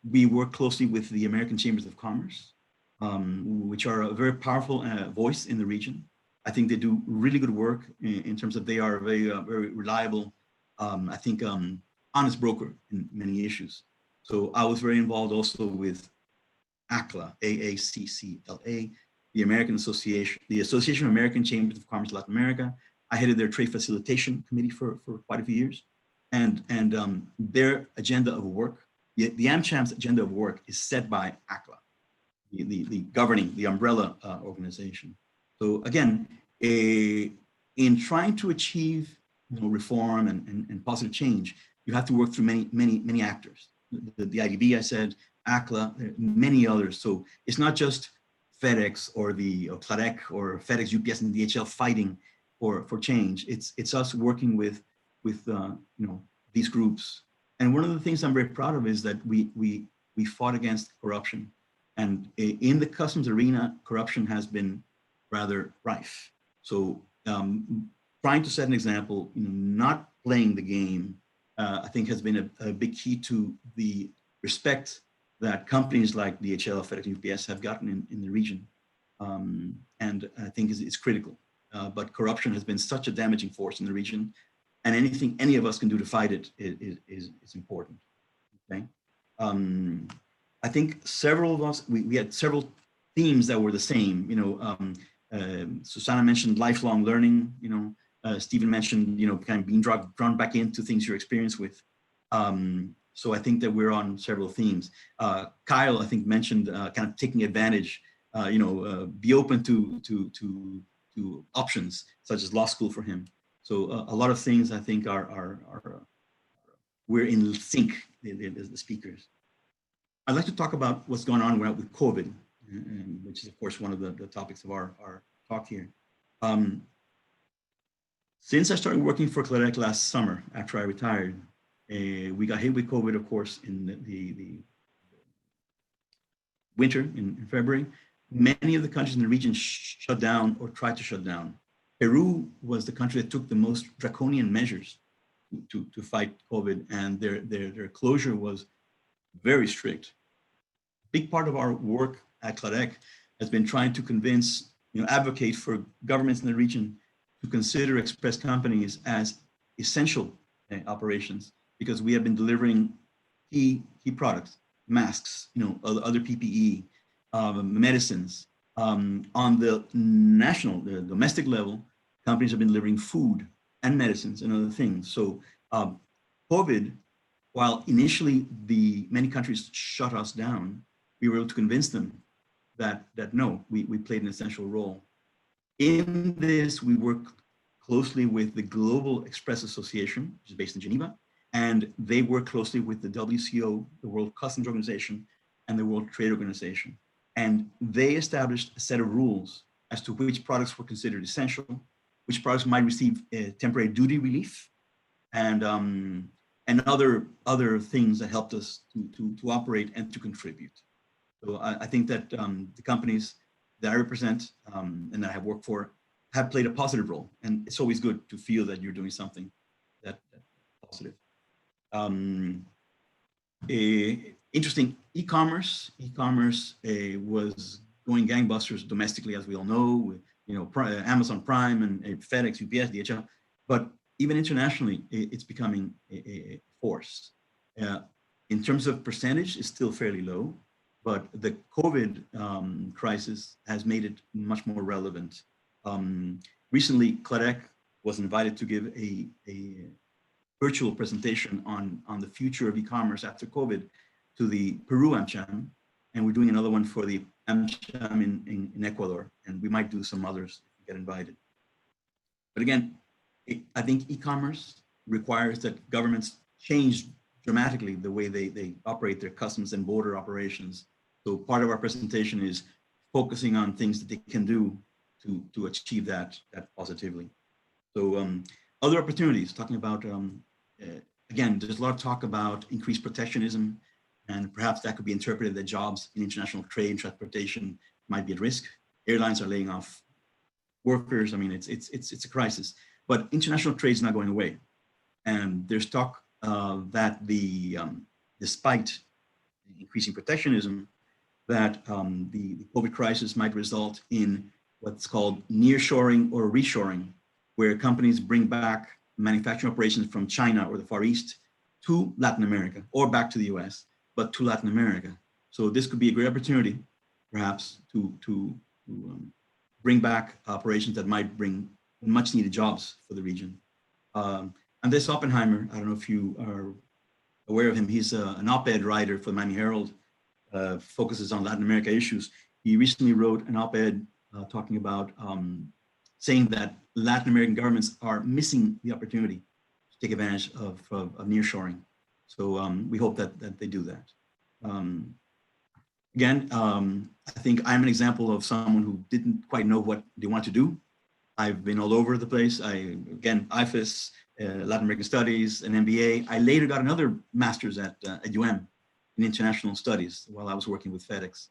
We work closely with the American Chambers of Commerce, which are a very powerful voice in the region. I think they do really good work in terms of they are a very reliable, I think, honest broker in many issues. So I was very involved also with ACLA, AACCLA, the Association of American Chambers of Commerce Latin America. I headed their trade facilitation committee for quite a few years. And their agenda of work, the AmCham's agenda of work is set by ACLA, the governing, the umbrella organization. So again, in trying to achieve reform and positive change, you have to work through many actors. The IDB, I said, ACLA, many others. So it's not just FedEx or CLADEC or FedEx, UPS, and DHL fighting for change. It's us working with these groups. And one of the things I'm very proud of is that we fought against corruption. And in the customs arena, corruption has been rather rife. So trying to set an example, not playing the game, I think has been a big key to the respect that companies like DHL, FedEx, UPS have gotten in the region. And I think it's critical. But corruption has been such a damaging force in the region, and anything any of us can do to fight it is important. Okay. I think several of us, we had several themes that were the same. Suzana mentioned lifelong learning. Stephen mentioned kind of being drawn back into things you're experienced with. So I think that we're on several themes. Kyle, I think, mentioned kind of taking advantage. Be open to options such as law school for him. So a lot of things I think we're in sync as the speakers. I'd like to talk about what's going on with COVID, which is of course one of the topics of our talk here. Since I started working for CLADEC last summer, after I retired, we got hit with COVID, of course, in the winter in February. Many of the countries in the region shut down or tried to shut down. Peru was the country that took the most draconian measures to fight COVID, and their closure was very strict. Big part of our work at CLADEC has been trying to convince, advocate for governments in the region to consider express companies as essential operations, because we have been delivering key products, masks, other PPE, medicines. On the domestic level, companies have been delivering food and medicines and other things. So COVID, while initially many countries shut us down, we were able to convince them that no, we played an essential role. In this, we work closely with the Global Express Association, which is based in Geneva, and they work closely with the WCO, the World Customs Organization, and the World Trade Organization. And they established a set of rules as to which products were considered essential, which products might receive temporary duty relief, and other things that helped us to operate and to contribute. So I think that the companies that I represent and that I have worked for have played a positive role. And it's always good to feel that you're doing something that's positive. Interesting, e-commerce was going gangbusters domestically, as we all know, with Amazon Prime and FedEx, UPS, DHL, but even internationally, it's becoming a force. In terms of percentage, it's still fairly low, but the COVID crisis has made it much more relevant. Recently, CLADEC was invited to give a virtual presentation on the future of e-commerce after COVID to the Peru AmCham, and we're doing another one for the AmCham in Ecuador, and we might do some others if we get invited. But again, I think e-commerce requires that governments change dramatically the way they operate their customs and border operations. So part of our presentation is focusing on things that they can do to achieve that positively. So other opportunities, talking about, again, there's a lot of talk about increased protectionism, and perhaps that could be interpreted that jobs in international trade and transportation might be at risk. Airlines are laying off workers. I mean, it's a crisis, but international trade is not going away. And there's talk that despite increasing protectionism, that the COVID crisis might result in what's called nearshoring or reshoring, where companies bring back manufacturing operations from China or the Far East to Latin America, or back to the US, but to Latin America. So this could be a great opportunity, perhaps, to bring back operations that might bring much needed jobs for the region. Andres Oppenheimer, I don't know if you are aware of him, he's an op-ed writer for the Miami Herald, focuses on Latin America issues. He recently wrote an op-ed talking about saying that Latin American governments are missing the opportunity to take advantage of nearshoring. So we hope that they do that. Again, I think I'm an example of someone who didn't quite know what they want to do. I've been all over the place. Again, IFES, Latin American Studies, an MBA. I later got another master's at UM in international studies while I was working with FedEx.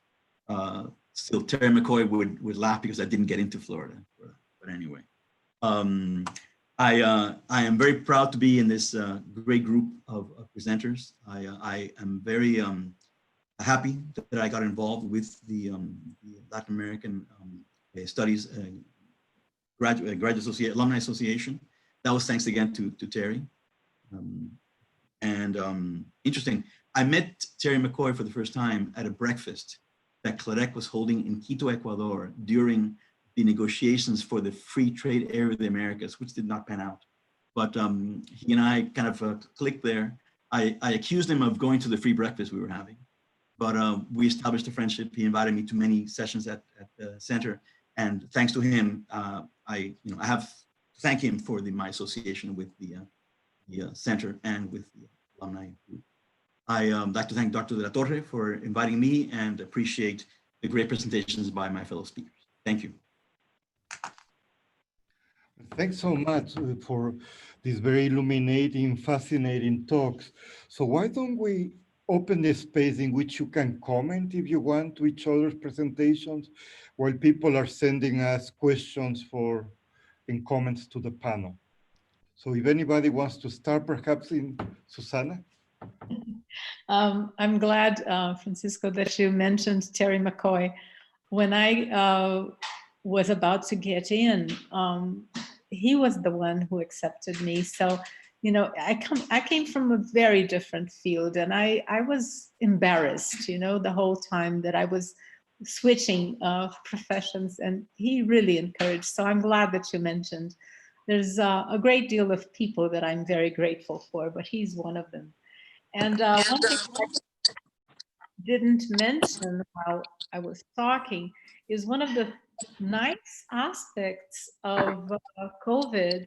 Still, Terry McCoy would laugh because I didn't get into Florida, but anyway. I am very proud to be in this great group of presenters. I am very happy that I got involved with the Latin American Studies Alumni Association. That was thanks again to Terry. Interesting, I met Terry McCoy for the first time at a breakfast that CLADEC was holding in Quito, Ecuador during the negotiations for the free trade area of the Americas, which did not pan out. But he and I kind of clicked there. I accused him of going to the free breakfast we were having, but we established a friendship. He invited me to many sessions at the center, and thanks to him, I have to thank him for my association with the center and with the alumni group. I like to thank Dr. De La Torre for inviting me and appreciate the great presentations by my fellow speakers. Thank you. Thanks so much for these very illuminating, fascinating talks. So why don't we open the space in which you can comment if you want to each other's presentations while people are sending us questions in comments to the panel. So if anybody wants to start, perhaps in Suzana. I'm glad, Francisco, that you mentioned Terry McCoy. When I was about to get in, he was the one who accepted me. So, I came from a very different field, and I was embarrassed, the whole time that I was switching professions, and he really encouraged. So I'm glad that you mentioned. There's a great deal of people that I'm very grateful for, but he's one of them. And one thing I didn't mention while I was talking is one of the nice aspects of COVID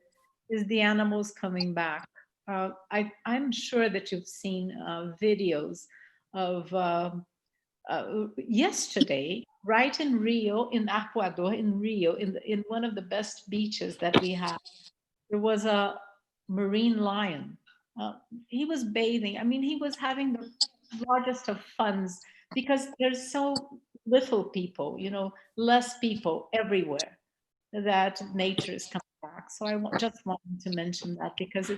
is the animals coming back. I'm sure that you've seen videos of yesterday, right in Rio, in Ecuador, in Rio, in one of the best beaches that we have, there was a marine lion. He was bathing. I mean, he was having the largest of funs because there's so little people, less people everywhere, that nature is coming back. So I just wanted to mention that because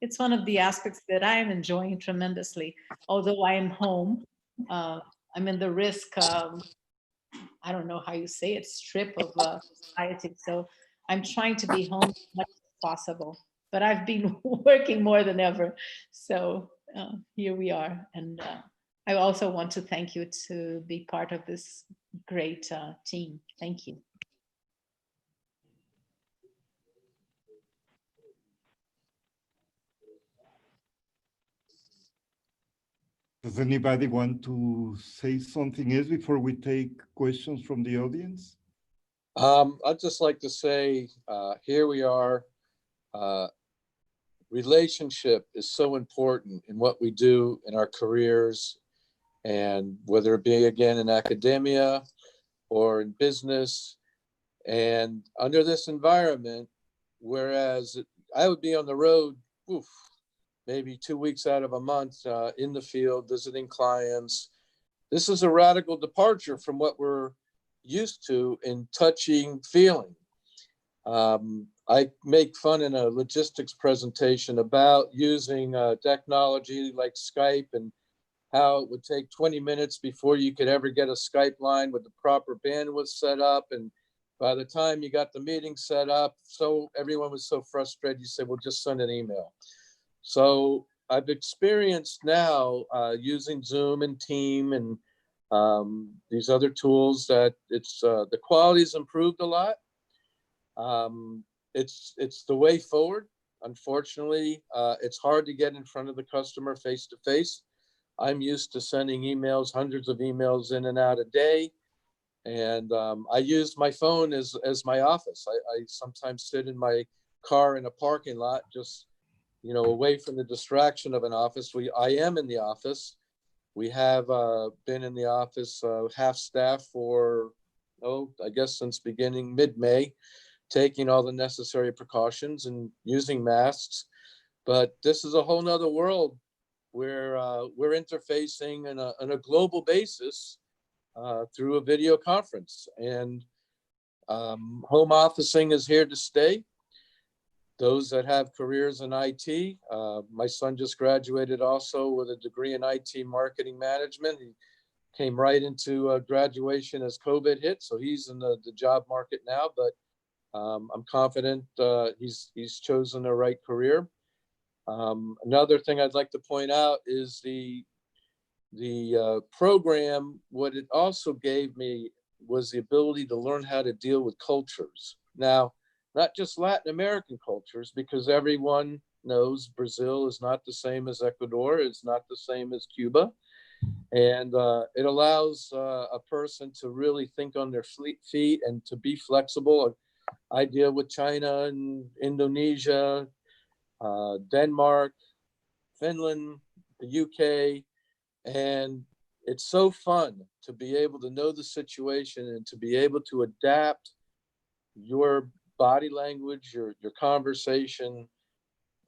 it's one of the aspects that I am enjoying tremendously. Although I am home, I'm in the risk, I don't know how you say it, strip of society. So I'm trying to be home as much as possible. But I've been working more than ever. So here we are. And I also want to thank you to be part of this great team. Thank you. Does anybody want to say something else before we take questions from the audience? I'd just like to say, here we are, relationship is so important in what we do in our careers, and whether it be again in academia or in business. And under this environment, whereas I would be on the road, maybe 2 weeks out of a month in the field visiting clients, this is a radical departure from what we're used to in touching, feeling. I make fun in a logistics presentation about using technology like Skype, and how it would take 20 minutes before you could ever get a Skype line with the proper bandwidth set up. And by the time you got the meeting set up, so everyone was so frustrated, you said, well, just send an email. So I've experienced now using Zoom and Team and these other tools that it's the quality's improved a lot. It's the way forward. Unfortunately, it's hard to get in front of the customer face to face. I'm used to sending emails, hundreds of emails in and out a day. And I use my phone as my office. I sometimes sit in my car in a parking lot, just, away from the distraction of an office. I am in the office. We have been in the office half staff for, I guess since beginning mid-May, taking all the necessary precautions and using masks. But this is a whole nother world where we're interfacing on a global basis through a video conference. And home officing is here to stay. Those that have careers in IT, my son just graduated also with a degree in IT marketing management. He came right into graduation as COVID hit, so he's in the job market now, but I'm confident he's chosen the right career. Another thing I'd like to point out is the program, what it also gave me was the ability to learn how to deal with cultures. Now, not just Latin American cultures, because everyone knows Brazil is not the same as Ecuador, it's not the same as Cuba. And it allows a person to really think on their feet and to be flexible. I deal with China and Indonesia, Denmark, Finland, the UK, and it's so fun to be able to know the situation and to be able to adapt your body language, your conversation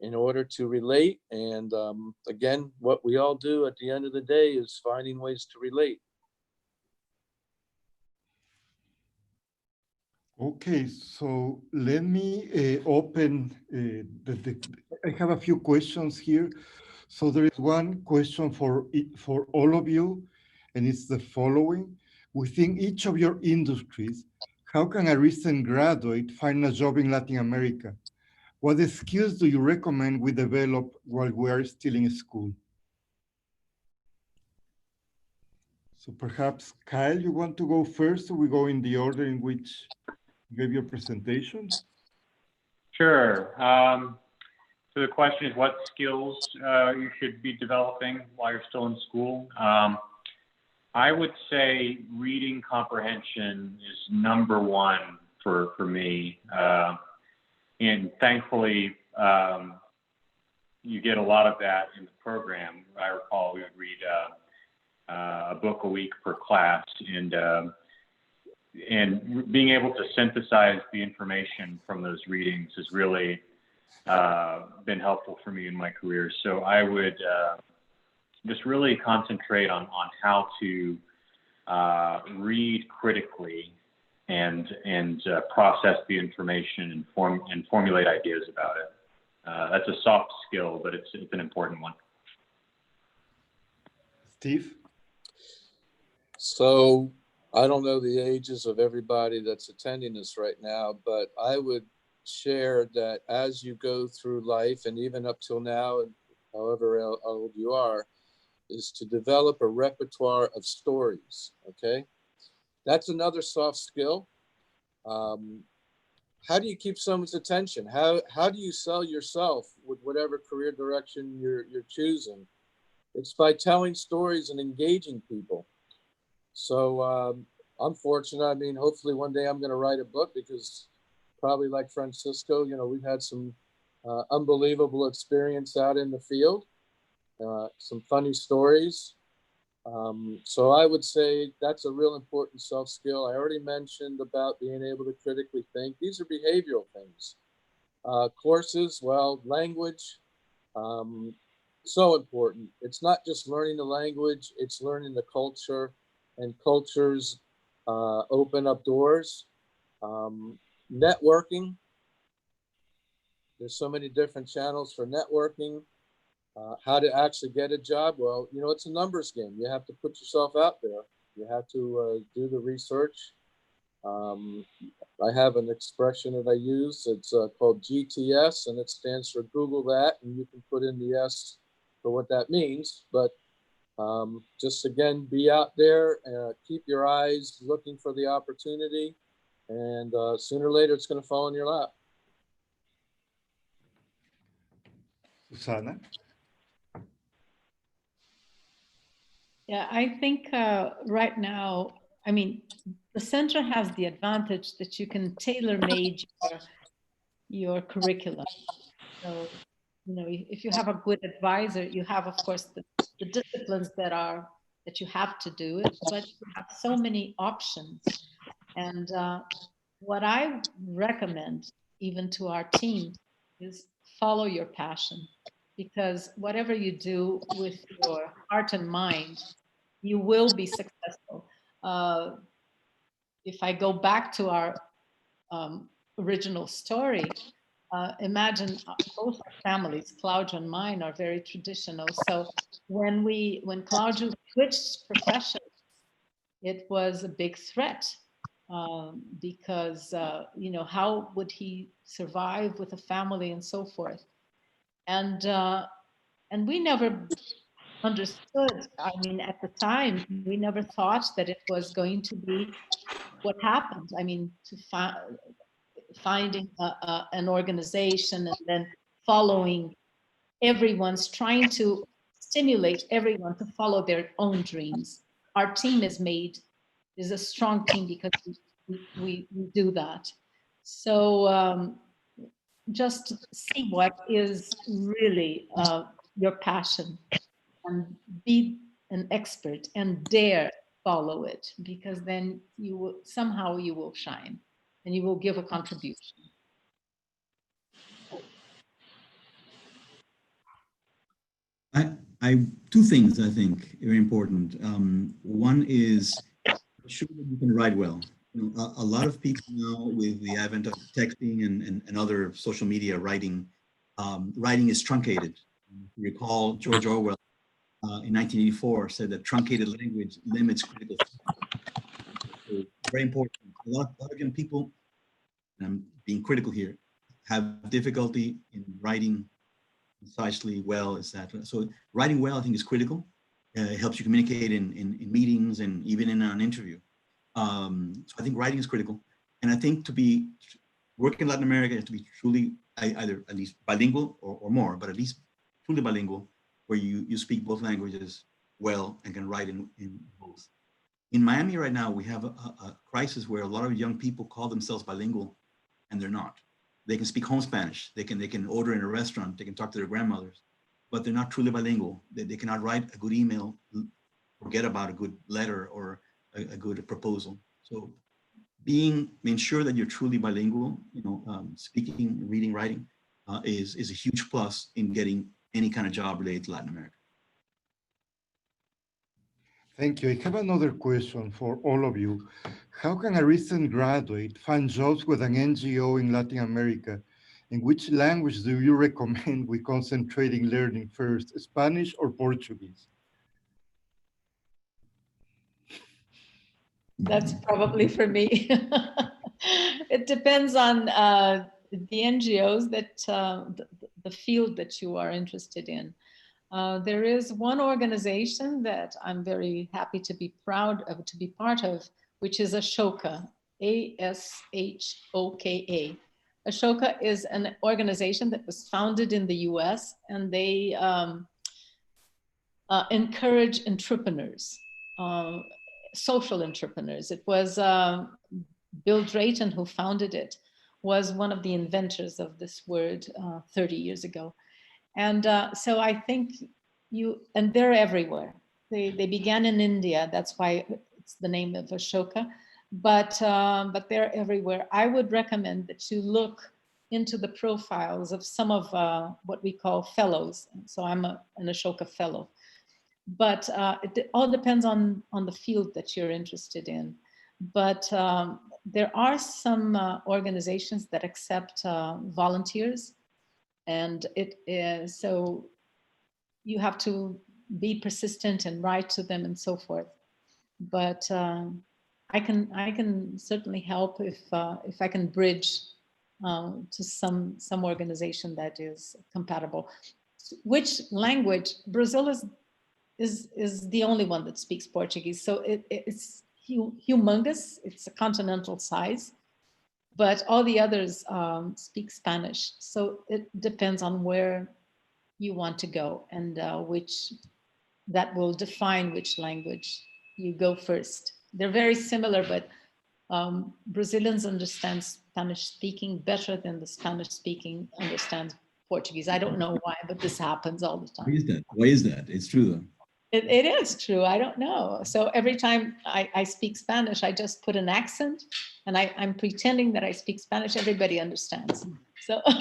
in order to relate. And again, what we all do at the end of the day is finding ways to relate. Okay, so let me open I have a few questions here. So there is one question for all of you, and it's the following. Within each of your industries, how can a recent graduate find a job in Latin America? What skills do you recommend we develop while we are still in school? So perhaps, Kyle, you want to go first, or we go in the order in which you gave your presentation? Sure. So the question is what skills you should be developing while you're still in school. I would say reading comprehension is number one for me. And thankfully, you get a lot of that in the program. I recall we would read a book a week per class, and being able to synthesize the information from those readings has really been helpful for me in my career. So I would just really concentrate on how to read critically and process the information and formulate ideas about it. That's a soft skill, but it's an important one. Steve? So I don't know the ages of everybody that's attending this right now, but I would share that as you go through life, and even up till now, and however old you are, is to develop a repertoire of stories, okay? That's another soft skill. How do you keep someone's attention? How do you sell yourself with whatever career direction you're choosing? It's by telling stories and engaging people. So I'm fortunate. I mean, hopefully one day I'm going to write a book, because probably like Francisco, we've had some unbelievable experience out in the field, some funny stories. So I would say that's a real important self skill. I already mentioned about being able to critically think. These are behavioral things. Courses, well, language, so important. It's not just learning the language, it's learning the culture, and cultures open up doors. Networking, there's so many different channels for networking. How to actually get a job? Well, you know, it's a numbers game. You have to put yourself out there. You have to do the research. I have an expression that I use. It's called GTS, and it stands for Google that, and you can put in the S for what that means. But just again, be out there, keep your eyes looking for the opportunity, and sooner or later, it's going to fall in your lap. Suzana? Yeah, I think right now, I mean, the center has the advantage that you can tailor-made your curriculum. So, you know, if you have a good advisor, you have, of course, the disciplines that you have to do it, but you have so many options. And what I recommend even to our team is follow your passion, because whatever you do with your heart and mind, you will be successful. If I go back to our original story, imagine both our families, Claudio and mine, are very traditional. So when Claudio switched professions, it was a big threat because you know, how would he survive with a family and so forth? And we never understood. I mean, at the time, we never thought that it was going to be what happened. I mean, to finding an organization and then following everyone's, trying to stimulate everyone to follow their own dreams. Our team is a strong team because we do that. So just see what is really your passion and be an expert and dare follow it, because then you will somehow shine and you will give a contribution. Two things I think are very important. One is sure that you can write well. You know, a lot of people now, with the advent of texting and other social media, writing is truncated. If you recall, George Orwell in 1984 said that truncated language limits critical thinking. So very important. A lot of young people, and I'm being critical here, have difficulty in writing concisely well, etc. So writing well, I think, is critical. It helps you communicate in meetings and even in an interview. So I think writing is critical. And I think to be working in Latin America, you have to be truly either at least bilingual or more, but at least truly bilingual, where you speak both languages well and can write in both. In Miami right now, we have a crisis where a lot of young people call themselves bilingual and they're not. They can speak home Spanish. They can order in a restaurant. They can talk to their grandmothers, but they're not truly bilingual. They cannot write a good email, forget about a good letter or a good proposal. So ensure that you're truly bilingual, you know, speaking, reading, writing is a huge plus in getting any kind of job related to Latin America. Thank you. I have another question for all of you. How can a recent graduate find jobs with an NGO in Latin America? In which language do you recommend we concentrate in learning first, Spanish or Portuguese? That's probably for me. It depends on the NGOs that the field that you are interested in. There is one organization that I'm very happy to be proud of, to be part of, which is Ashoka, A-S-H-O-K-A. Ashoka is an organization that was founded in the US, and they encourage entrepreneurs, social entrepreneurs. It was Bill Drayton who founded it. was one of the inventors of this word 30 years ago. And so I think and they're everywhere. They began in India. That's why it's the name of Ashoka, but they're everywhere. I would recommend that you look into the profiles of some of what we call fellows. So I'm an Ashoka fellow, but it all depends on the field that you're interested in. But there are some organizations that accept volunteers, and it is so you have to be persistent and write to them and so forth. But I can certainly help if I can bridge to some organization that is compatible. Which language? Brazil is the only one that speaks Portuguese, so it's humongous. It's a continental size, but all the others speak Spanish. So it depends on where you want to go, and which that will define which language you go first. They're very similar, but Brazilians understand Spanish speaking better than the Spanish speaking understands Portuguese. I don't know why, but this happens all the time. Why is that? Why is that? It's true though. It is true. I don't know. So every time I speak Spanish, I just put an accent and I'm pretending that I speak Spanish. Everybody understands. So, so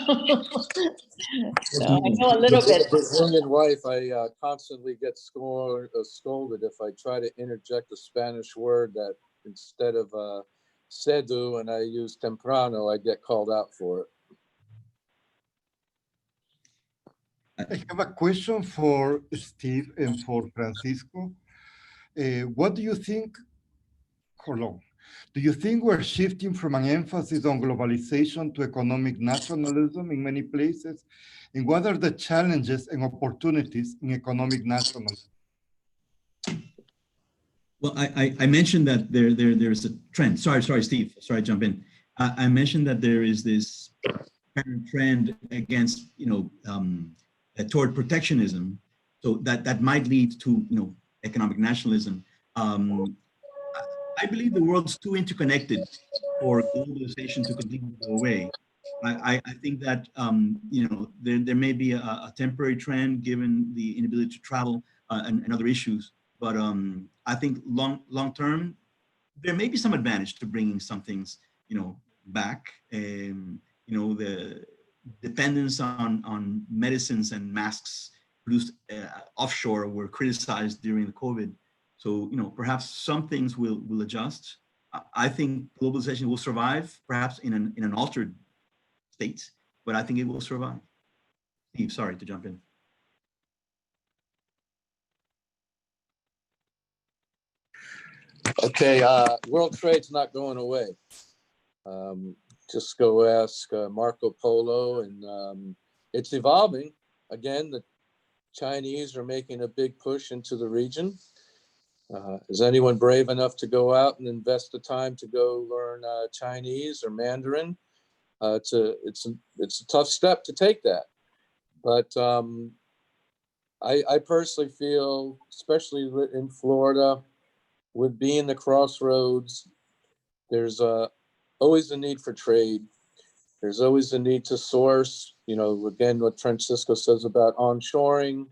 I know a little bit. Brazilian wife, I constantly get scolded if I try to interject a Spanish word that instead of cedo and I use temprano, I get called out for it. I have a question for Steve and for Francisco. What do you think, Colón? Do you think we're shifting from an emphasis on globalization to economic nationalism in many places? And what are the challenges and opportunities in economic nationalism? Well, I mentioned that there's a trend. Sorry, Steve. Sorry, I jump in. I mentioned that there is this trend against, toward protectionism. So that might lead to, economic nationalism. I believe the world's too interconnected for globalization to completely go away. I think that, there may be a temporary trend given the inability to travel and other issues. But I think long term, there may be some advantage to bringing some things, back. The dependence on medicines and masks produced offshore were criticized during the COVID. So, perhaps some things will adjust. I think globalization will survive, perhaps in an altered state, but I think it will survive. Steve, sorry to jump in. Okay, world trade's not going away. Just go ask Marco Polo, and it's evolving. Again, the Chinese are making a big push into the region. Is anyone brave enough to go out and invest the time to go learn Chinese or Mandarin? It's a tough step to take that. But I personally feel, especially in Florida, with being the crossroads, there's always a need for trade. There's always a need to source, again, what Francisco says about onshoring,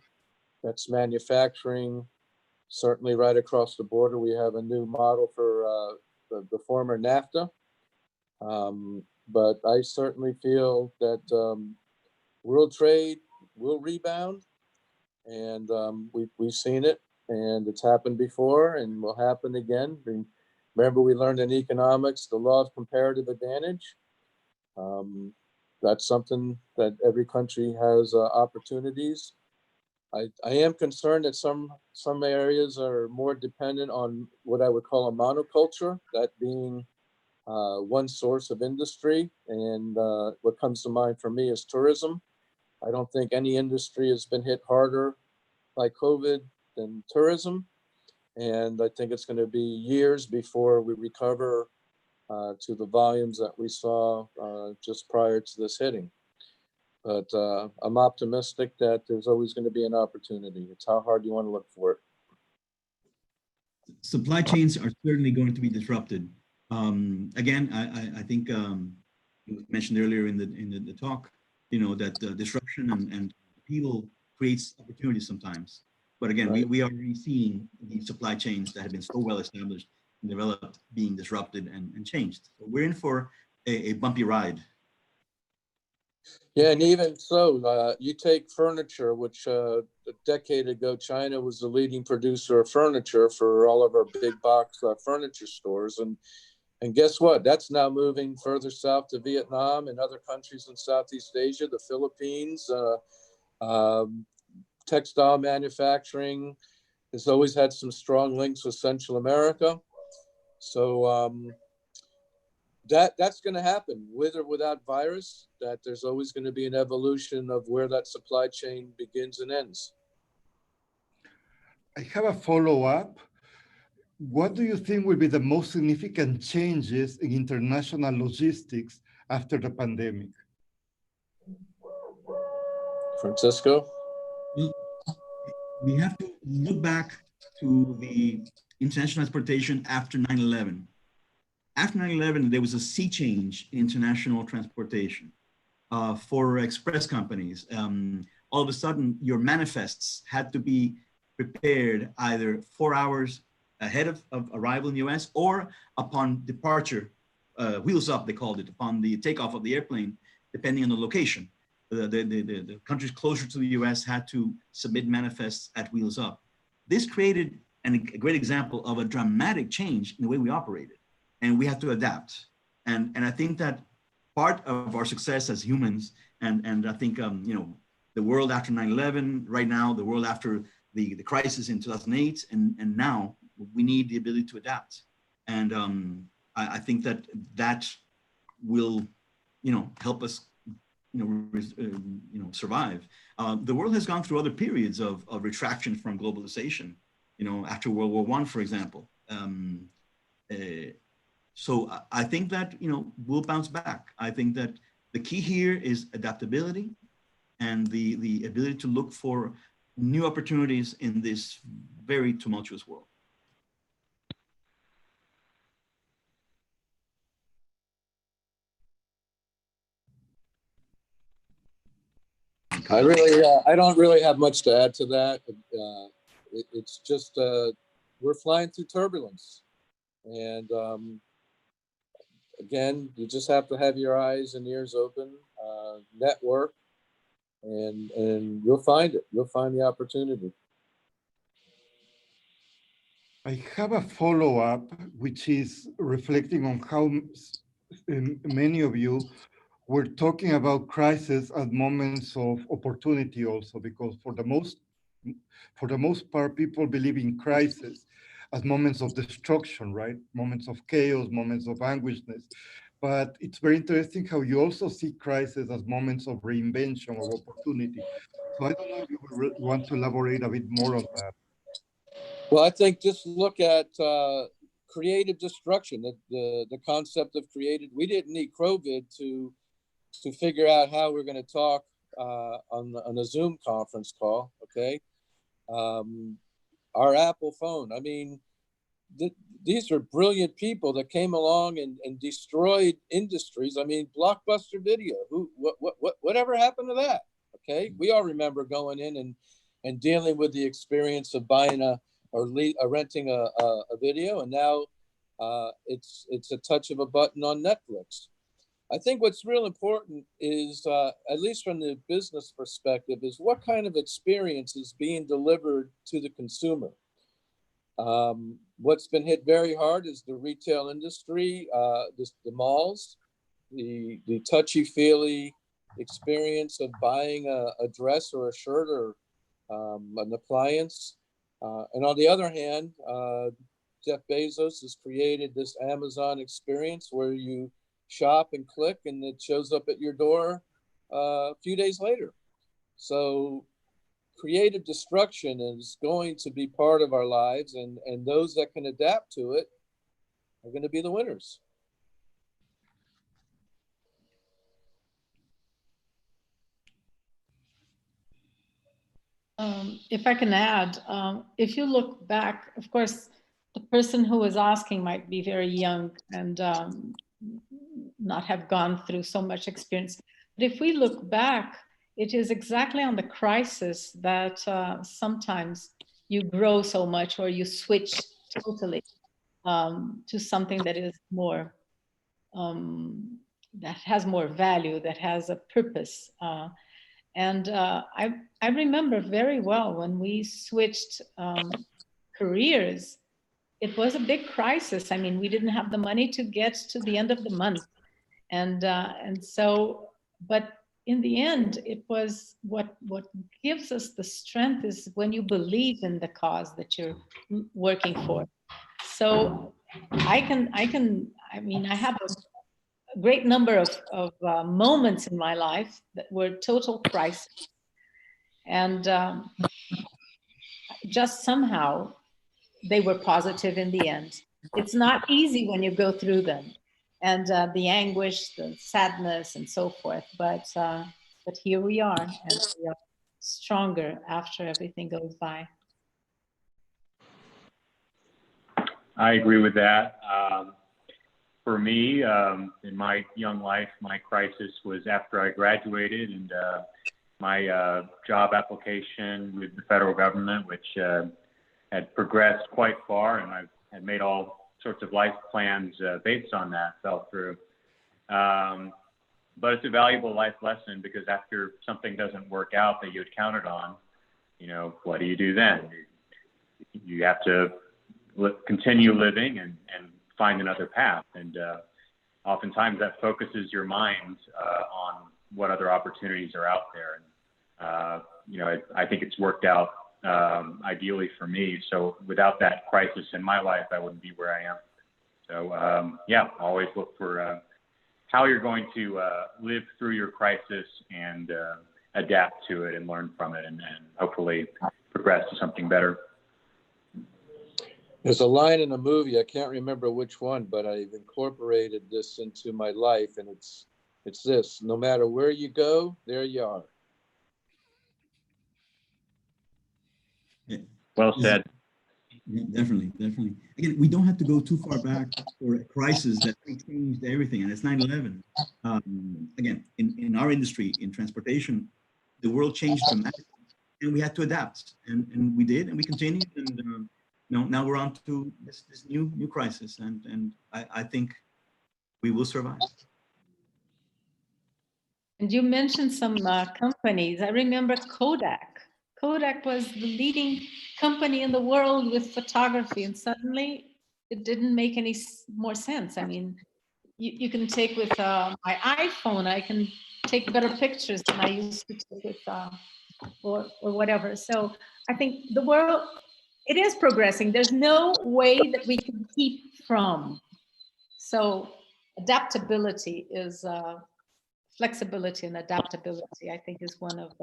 that's manufacturing. Certainly right across the border, we have a new model for the former NAFTA. But I certainly feel that world trade will rebound, and we've seen it, and it's happened before and will happen again. Remember, we learned in economics the law of comparative advantage. That's something that every country has opportunities. I am concerned that some areas are more dependent on what I would call a monoculture, that being one source of industry. And what comes to mind for me is tourism. I don't think any industry has been hit harder by COVID than tourism. And I think it's going to be years before we recover to the volumes that we saw just prior to this hitting. But I'm optimistic that there's always going to be an opportunity. It's how hard you want to look for it. Supply chains are certainly going to be disrupted. Again, I think, you mentioned earlier in the talk, that disruption and upheaval creates opportunities sometimes. But again, Right. we are already seeing the supply chains that have been so well established and developed being disrupted and changed. So we're in for a bumpy ride. Yeah, and even so, you take furniture, which a decade ago, China was the leading producer of furniture for all of our big box furniture stores. And guess what? That's now moving further south to Vietnam and other countries in Southeast Asia, the Philippines. Textile manufacturing has always had some strong links with Central America. So that's going to happen with or without virus, that there's always going to be an evolution of where that supply chain begins and ends. I have a follow-up. What do you think will be the most significant changes in international logistics after the pandemic? Francisco? We have to look back to the international transportation after 9/11. After 9/11, there was a sea change in international transportation for express companies. All of a sudden, your manifests had to be prepared either 4 hours ahead of arrival in the US or upon departure, wheels up, they called it, upon the takeoff of the airplane, depending on the location. The countries closer to the US had to submit manifests at wheels up. This created a great example of a dramatic change in the way we operated, and we had to adapt. And I think that part of our success as humans, and I think the world after 9/11, right now, the world after the crisis in 2008, and now we need the ability to adapt. And I think that will help us survive. The world has gone through other periods of retraction from globalization, after World War I, for example. So I think that, we'll bounce back. I think that the key here is adaptability and the ability to look for new opportunities in this very tumultuous world. I don't really have much to add to that. It's just we're flying through turbulence, and again, you just have to have your eyes and ears open, network, and you'll find it. You'll find the opportunity. I have a follow-up, which is reflecting on how many of you were talking about crisis as moments of opportunity also, because for the most part, people believe in crisis as moments of destruction, right? Moments of chaos, moments of anguishness. But it's very interesting how you also see crisis as moments of reinvention, of opportunity. So I don't know if you would want to elaborate a bit more on that. Well, I think just look at creative destruction, the concept of creative. We didn't need COVID to figure out how we're going to talk on a Zoom conference call, okay? Our Apple phone. I mean, these are brilliant people that came along and destroyed industries. I mean, Blockbuster Video. Whatever happened to that? Okay, we all remember going in and dealing with the experience of buying or renting a video, and now it's a touch of a button on Netflix. I think what's real important is, at least from the business perspective, is what kind of experience is being delivered to the consumer. What's been hit very hard is the retail industry, the malls, the touchy-feely experience of buying a dress or a shirt or an appliance. And on the other hand, Jeff Bezos has created this Amazon experience where you shop and click and it shows up at your door a few days later. So creative destruction is going to be part of our lives, and those that can adapt to it are going to be the winners. If I can add, if you look back, of course, the person who was asking might be very young and not have gone through so much experience. But if we look back, it is exactly on the crisis that sometimes you grow so much, or you switch totally to something that is more, that has more value, that has a purpose. I remember very well when we switched careers, it was a big crisis. I mean, we didn't have the money to get to the end of the month. And so, but in the end, it was what gives us the strength is when you believe in the cause that you're working for. So I mean, I have a great number of moments in my life that were total crisis. And just somehow they were positive in the end. It's not easy when you go through them, and the anguish, the sadness, and so forth. But here we are, and we are stronger after everything goes by. I agree with that. For me, in my young life, my crisis was after I graduated, and my job application with the federal government, which had progressed quite far, and I had made all sorts of life plans based on that, fell through. But it's a valuable life lesson, because after something doesn't work out that you had counted on, you know, what do you do then? You have to continue living and find another path. And oftentimes that focuses your mind on what other opportunities are out there. And, you know, I think it's worked out ideally for me. So without that crisis in my life, I wouldn't be where I am. So yeah, always look for how you're going to live through your crisis and adapt to it and learn from it, and hopefully progress to something better. There's a line in a movie, I can't remember which one, but I've incorporated this into my life, and it's this: no matter where you go, there you are. Well said. Yeah, definitely. Again, we don't have to go too far back for a crisis that changed everything, and it's 9/11. Again, in our industry, in transportation, the world changed dramatically, and we had to adapt, and we did, and we continued, and now we're on to this new crisis, and I think we will survive. And you mentioned some companies. I remember Kodak. Kodak was the leading company in the world with photography, and suddenly it didn't make any more sense. I mean, you can take with my iPhone, I can take better pictures than I used to take with, or whatever. So I think the world, it is progressing. There's no way that we can keep from. So adaptability is, flexibility and adaptability, I think, is one of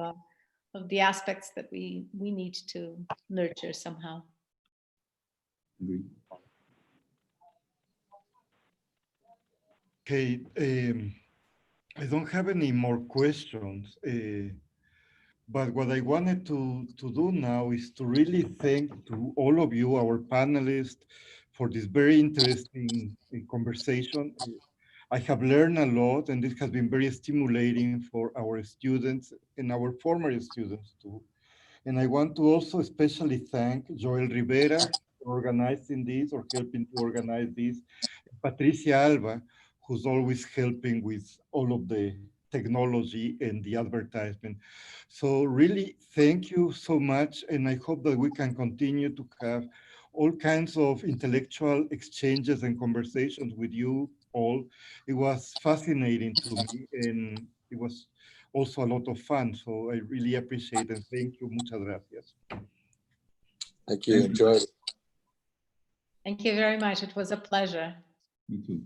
the aspects that we need to nurture somehow. Agreed. Okay, I don't have any more questions, but what I wanted to do now is to really thank to all of you, our panelists, for this very interesting conversation. I have learned a lot, and this has been very stimulating for our students and our former students too. And I want to also especially thank Joel Rivera for organizing this, or helping to organize this, Patricia Alba, who's always helping with all of the technology and the advertisement. So really, thank you so much, and I hope that we can continue to have all kinds of intellectual exchanges and conversations with you all. It was fascinating to me, and it was also a lot of fun. So I really appreciate it. Thank you. Muchas gracias. Thank you. Enjoy it. Thank you very much. It was a pleasure. Me too.